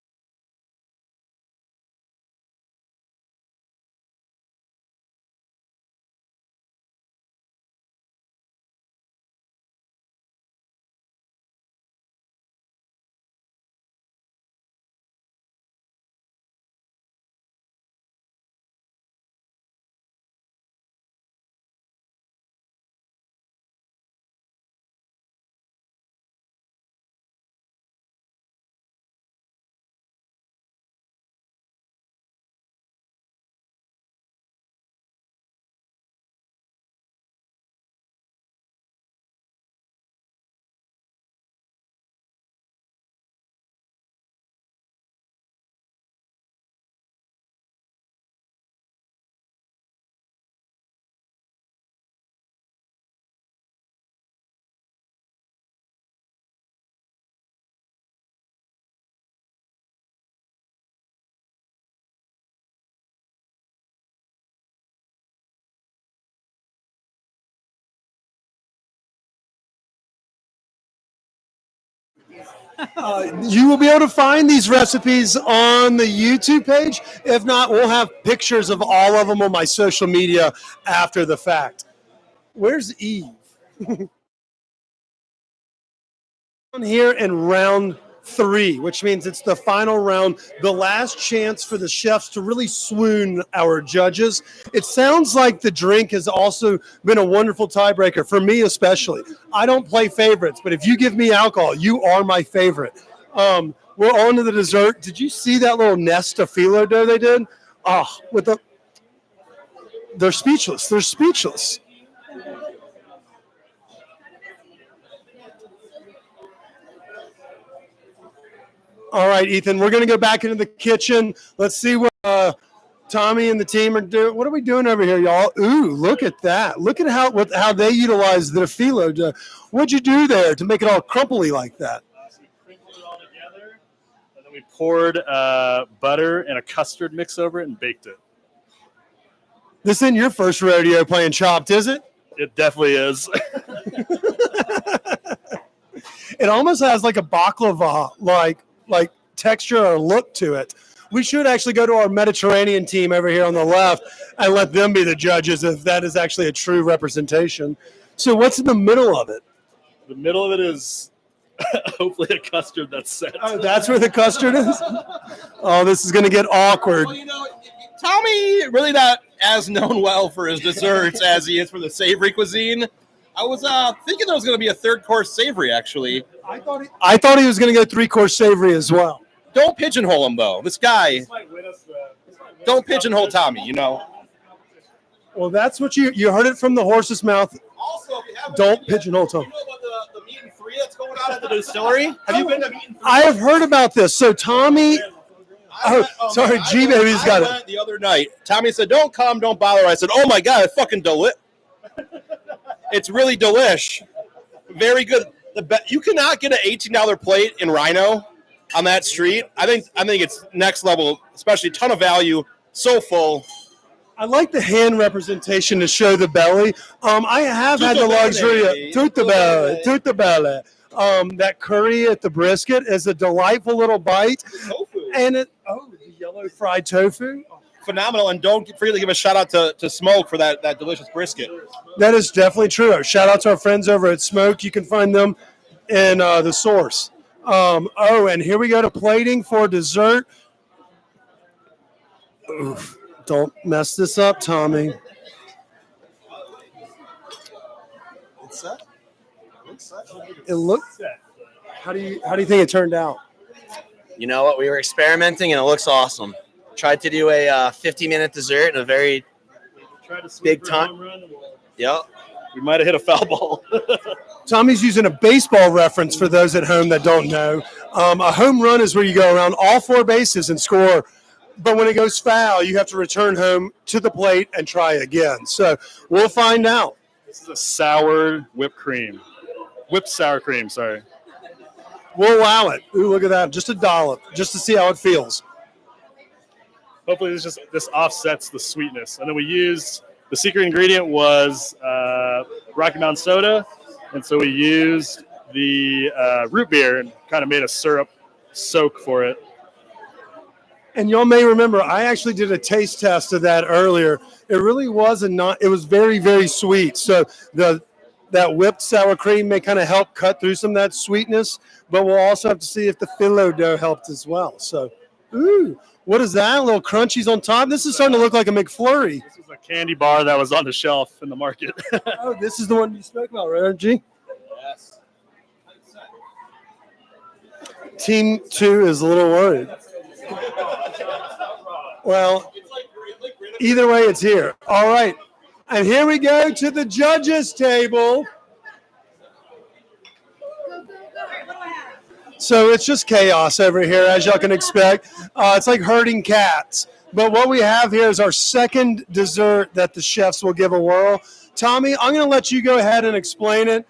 A: You will be able to find these recipes on the YouTube page. If not, we'll have pictures of all of them on my social media after the fact. Where's Eve? Here in round 3, which means it's the final round, the last chance for the chefs to really swoon our judges. It sounds like the drink has also been a wonderful tiebreaker, for me especially. I don't play favorites, but if you give me alcohol, you are my favorite. We're on to the dessert. Did you see that little nest of phyllo dough they did? They're speechless. They're speechless. All right, Ethan, we're going to go back into the kitchen. Let's see what Tommy and the team are doing. What are we doing over here, y'all? Ooh, look at that. Look at how they utilize their phyllo dough. What'd you do there to make it all crumply like that?
H: We crinkled it all together, and then we poured butter and a custard mix over it and baked it.
A: This isn't your first rodeo playing Chopped, is it?
H: It definitely is.
A: It almost has like a baklava, like texture or look to it. We should actually go to our Mediterranean team over here on the left and let them be the judges if that is actually a true representation. So what's in the middle of it?
H: The middle of it is hopefully a custard that's set.
A: Oh, that's where the custard is? Oh, this is going to get awkward.
K: Well, you know, Tommy really not as known well for his desserts as he is for the savory cuisine. I was thinking there was going to be a third course savory, actually.
A: I thought he was going to go 3-course savory as well.
K: Don't pigeonhole him, though. This guy, don't pigeonhole Tommy, you know.
A: Well, that's what you heard it from the horse's mouth.
K: Also,
A: don't pigeonhole Tommy.
K: You know about the meat and 3 that's going on at the distillery? Have you been to meat and 3?
A: I have heard about this. So Tommy, sorry, G-Baby's got it.
K: The other night, Tommy said, "Don't come, don't bother." I said, "Oh my God, it's fucking it's really delish. Very good. You cannot get an $18 plate in Rhino on that street. I think it's next level, especially a ton of value, so full.
A: I like the hand representation to show the belly. I have had the
K: Tutto
A: luxury
K: bene.
A: of tutto belly. That curry at the brisket is a delightful little bite,
K: Tofu.
A: and the yellow fried tofu.
K: Phenomenal. And don't forget to give a shout out to Smoke for that delicious brisket.
A: That is definitely true. Shout out to our friends over at Smoke. You can find them in the source. And here we go to plating for dessert. Oof. Don't mess this up, Tommy. It looked. How do you think it turned out?
D: You know what? We were experimenting, and it looks awesome. Tried to do a 50-minute dessert in a very big time. Yep.
H: We might have hit a foul ball.
A: Tommy's using a baseball reference for those at home that don't know. A home run is where you go around all 4 bases and score. But when it goes foul, you have to return home to the plate and try again. So we'll find out.
H: This is a sour whipped cream. Whipped sour cream, sorry.
A: We'll allow it. Ooh, look at that. Just a dollop, just to see how it feels.
H: Hopefully this offsets the sweetness. And then we used, the secret ingredient was Rocky Mountain soda. And so we used the root beer and kind of made a syrup soak for it.
A: And y'all may remember, I actually did a taste test of that earlier. It really was it was very, very sweet. So that whipped sour cream may kind of help cut through some of that sweetness, but we'll also have to see if the phyllo dough helped as well. So, ooh, what is that? A little crunchies on top? This is starting to look like a McFlurry.
H: This is a candy bar that was on the shelf in the market.
A: Oh, this is the one you spoke about, right, G?
K: Yes.
A: Team 2 is a little worried. Well, either way, it's here. All right. And here we go to the judges' table. So it's just chaos over here, as y'all can expect. It's like herding cats. But what we have here is our second dessert that the chefs will give a whirl. Tommy, I'm going to let you go ahead and explain it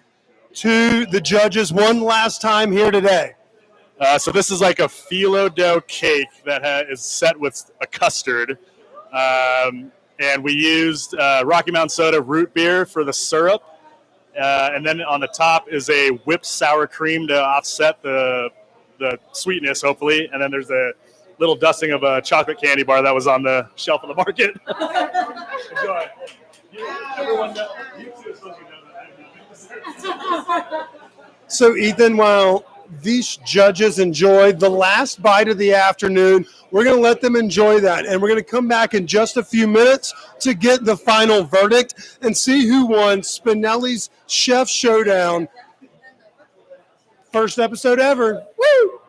A: to the judges one last time here today.
H: So this is like a phyllo dough cake that is set with a custard. And we used Rocky Mountain soda root beer for the syrup. And then on the top is a whipped sour cream to offset the sweetness, hopefully. And then there's a little dusting of a chocolate candy bar that was on the shelf of the market. Enjoy. Everyone knows. You two are supposed to know that.
A: So, Ethan, while these judges enjoyed the last bite of the afternoon, we're going to let them enjoy that. And we're going to come back in just a few minutes to get the final verdict and see who won Spinelli's Chef Showdown. First episode ever. Woo!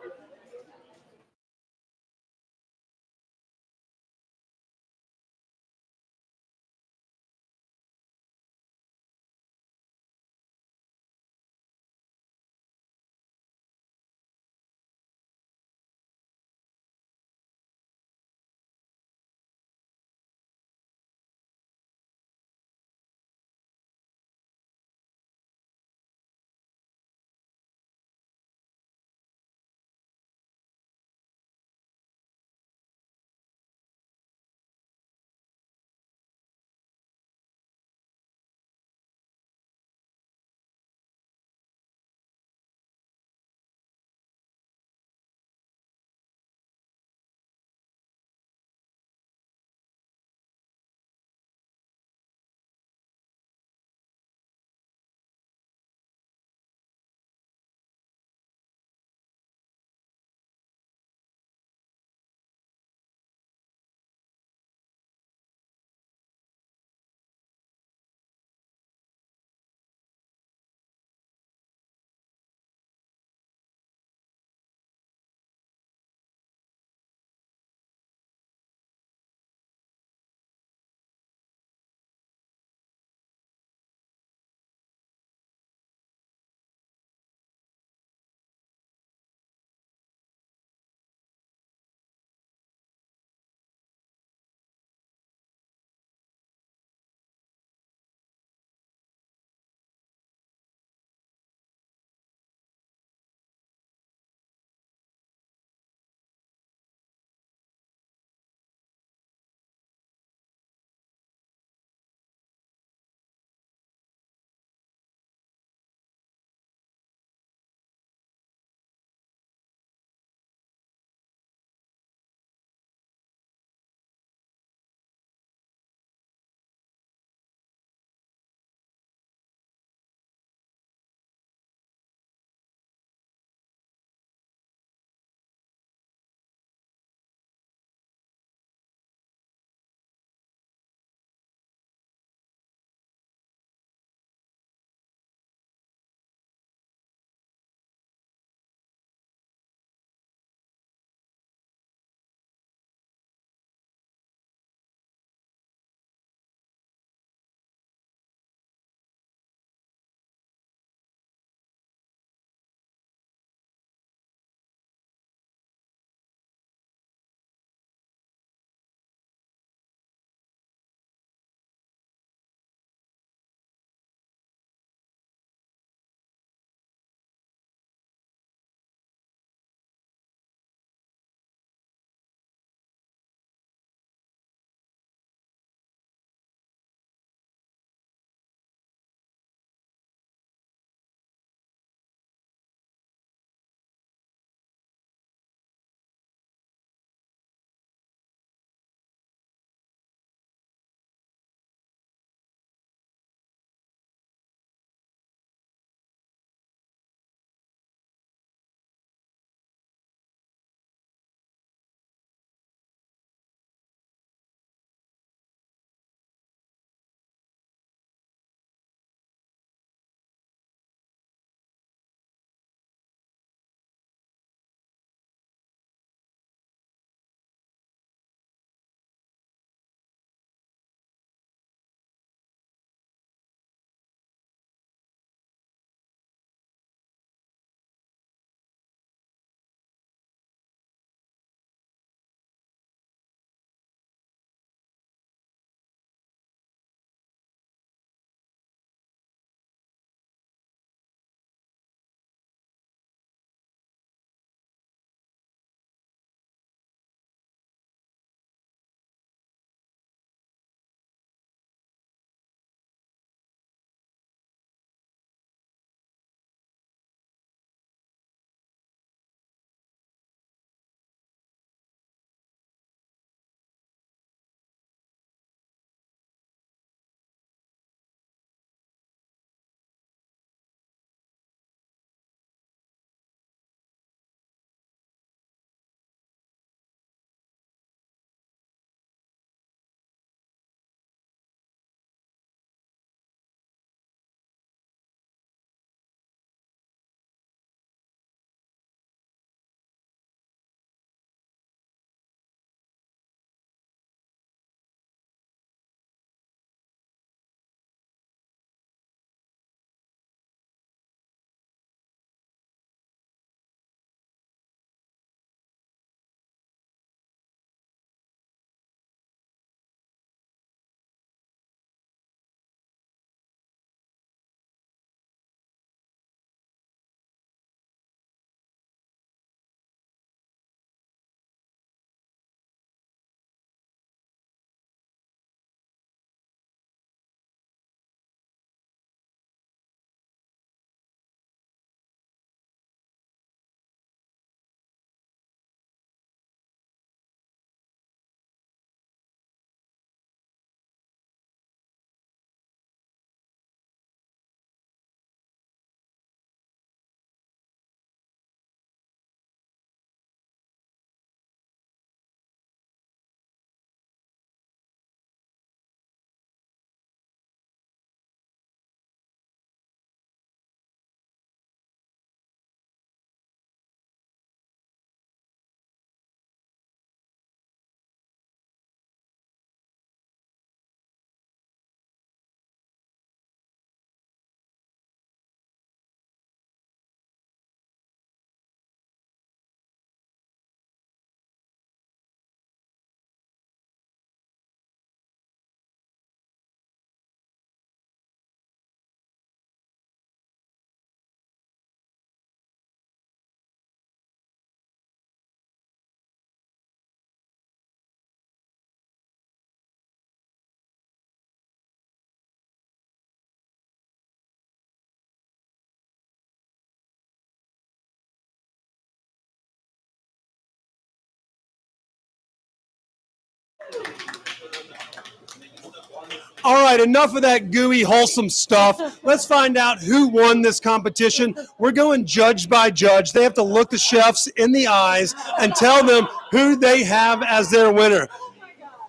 A: All right, enough of that gooey, wholesome stuff. Let's find out who won this competition. We're going judge by judge. They have to look the chefs in the eyes and tell them who they have as their winner.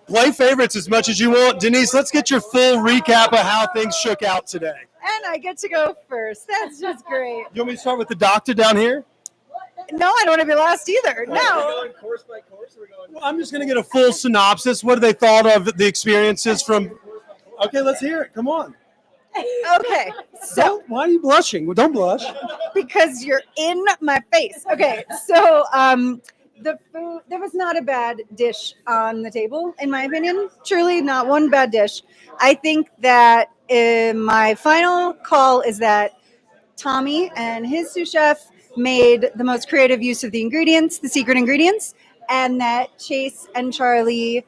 A: Play favorites as much as you want. Denise, let's get your full recap of how things shook out today.
L: And I get to go first. That's just great.
A: You want me to start with the doctor down here?
L: No, I don't want to be last either. No.
K: Course by course, or we're going?
A: Well, I'm just going to get a full synopsis. What they thought of the experiences from... Okay, let's hear it. Come on.
L: Okay. So,
A: Why are you blushing? Well, don't blush.
L: because you're in my face. Okay. So, the food, there was not a bad dish on the table, in my opinion. Truly, not one bad dish. I think that my final call is that Tommy and his sous chef made the most creative use of the ingredients, the secret ingredients, and that Chase and Charlie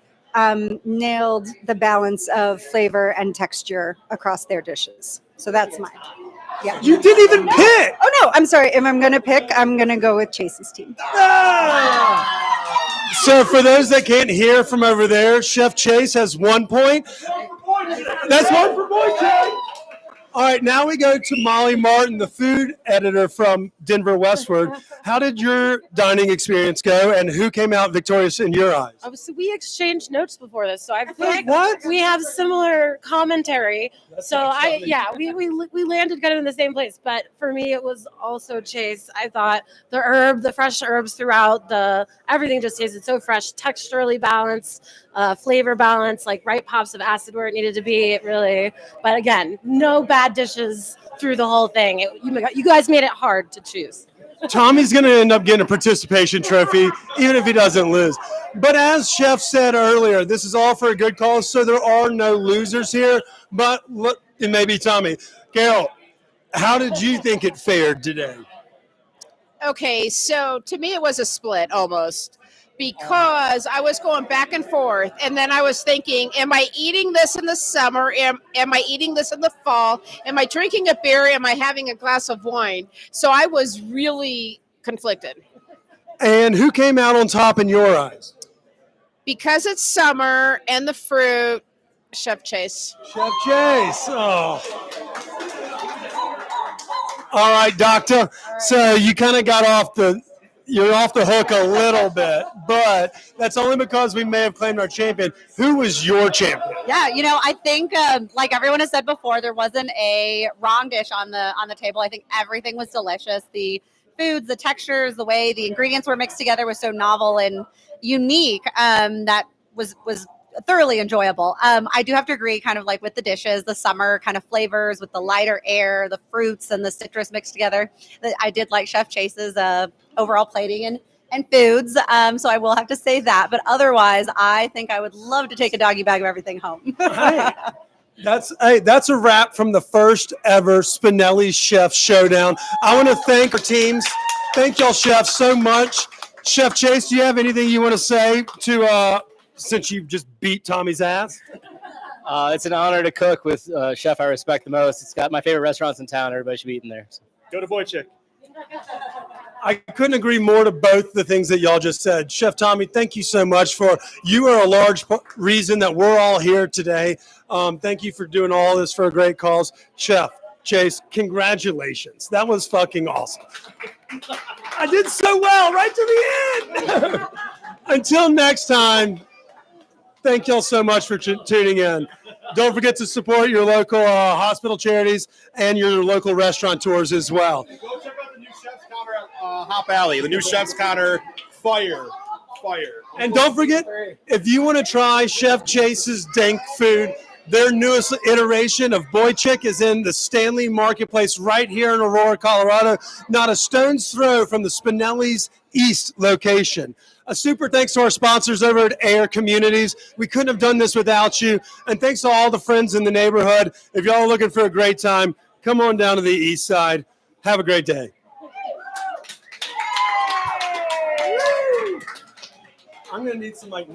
L: nailed the balance of flavor and texture across their dishes. So that's mine. Yeah.
A: You didn't even pick.
L: Oh no, I'm sorry. If I'm gonna pick, I'm gonna go with Chase's team.
A: So for those that can't hear from over there, Chef Chase has 1 point. That's one for Boy Chase. All right, now we go to Molly Martin, the food editor from Denver Westward. How did your dining experience go, and who came out victorious in your eyes?
J: So we exchanged notes before this, so I think
A: What?
J: we have similar commentary. We landed kind of in the same place. But for me, it was also Chase. I thought the fresh herbs throughout everything just tasted so fresh, texturally balanced, flavor balance, like right pops of acid where it needed to be. It really, but again, no bad dishes through the whole thing. You guys made it hard to choose.
A: Tommy's going to end up getting a participation trophy, even if he doesn't lose. But as Chef said earlier, this is all for a good cause, so there are no losers here. But look, it may be Tommy. Carol, how did you think it fared today?
B: Okay, so to me it was a split almost, because I was going back and forth, and then I was thinking, am I eating this in the summer? Am I eating this in the fall? Am I drinking a beer? Am I having a glass of wine? So I was really conflicted.
A: And who came out on top in your eyes?
B: Because it's summer and the fruit, Chef Chase.
A: Chef Chase. Oh. All right, Doctor. So you kind of you're off the hook a little bit, but that's only because we may have claimed our champion. Who was your champion?
F: Yeah, I think like everyone has said before, there wasn't a wrong dish on the table. I think everything was delicious. The foods, the textures, the way the ingredients were mixed together was so novel and unique. That was thoroughly enjoyable. I do have to agree, kind of like with the dishes, the summer kind of flavors with the lighter air, the fruits and the citrus mixed together. I did like Chef Chase's overall plating and foods. So I will have to say that. But otherwise, I think I would love to take a doggy bag of everything home.
A: That's a wrap from the first ever Spinelli Chef Showdown. I want to thank our teams. Thank y'all chefs so much. Chef Chase, do you have anything you want to say to since you just beat Tommy's ass?
E: It's an honor to cook with chef I respect the most. It's got my favorite restaurants in town. Everybody should be eating there. So.
H: Go to Boychik.
A: I couldn't agree more to both the things that y'all just said. Chef Tommy, thank you so much you are a large reason that we're all here today. Thank you for doing all this for a great cause. Chef Chase, congratulations. That was fucking awesome. I did so well right to the end. Until next time, thank y'all so much for tuning in. Don't forget to support your local hospital charities and your local restaurateurs as well.
K: Go check out the new Chef's Counter at Hop Alley. The new Chef's Counter, fire.
A: And don't forget, if you want to try Chef Chase's dank food, their newest iteration of Boy Chick is in the Stanley Marketplace right here in Aurora, Colorado, not a stone's throw from the Spinelli's East location. A super thanks to our sponsors over at Air Communities. We couldn't have done this without you. And thanks to all the friends in the neighborhood. If y'all are looking for a great time, come on down to the East Side. Have a great day. I'm going to need some nice.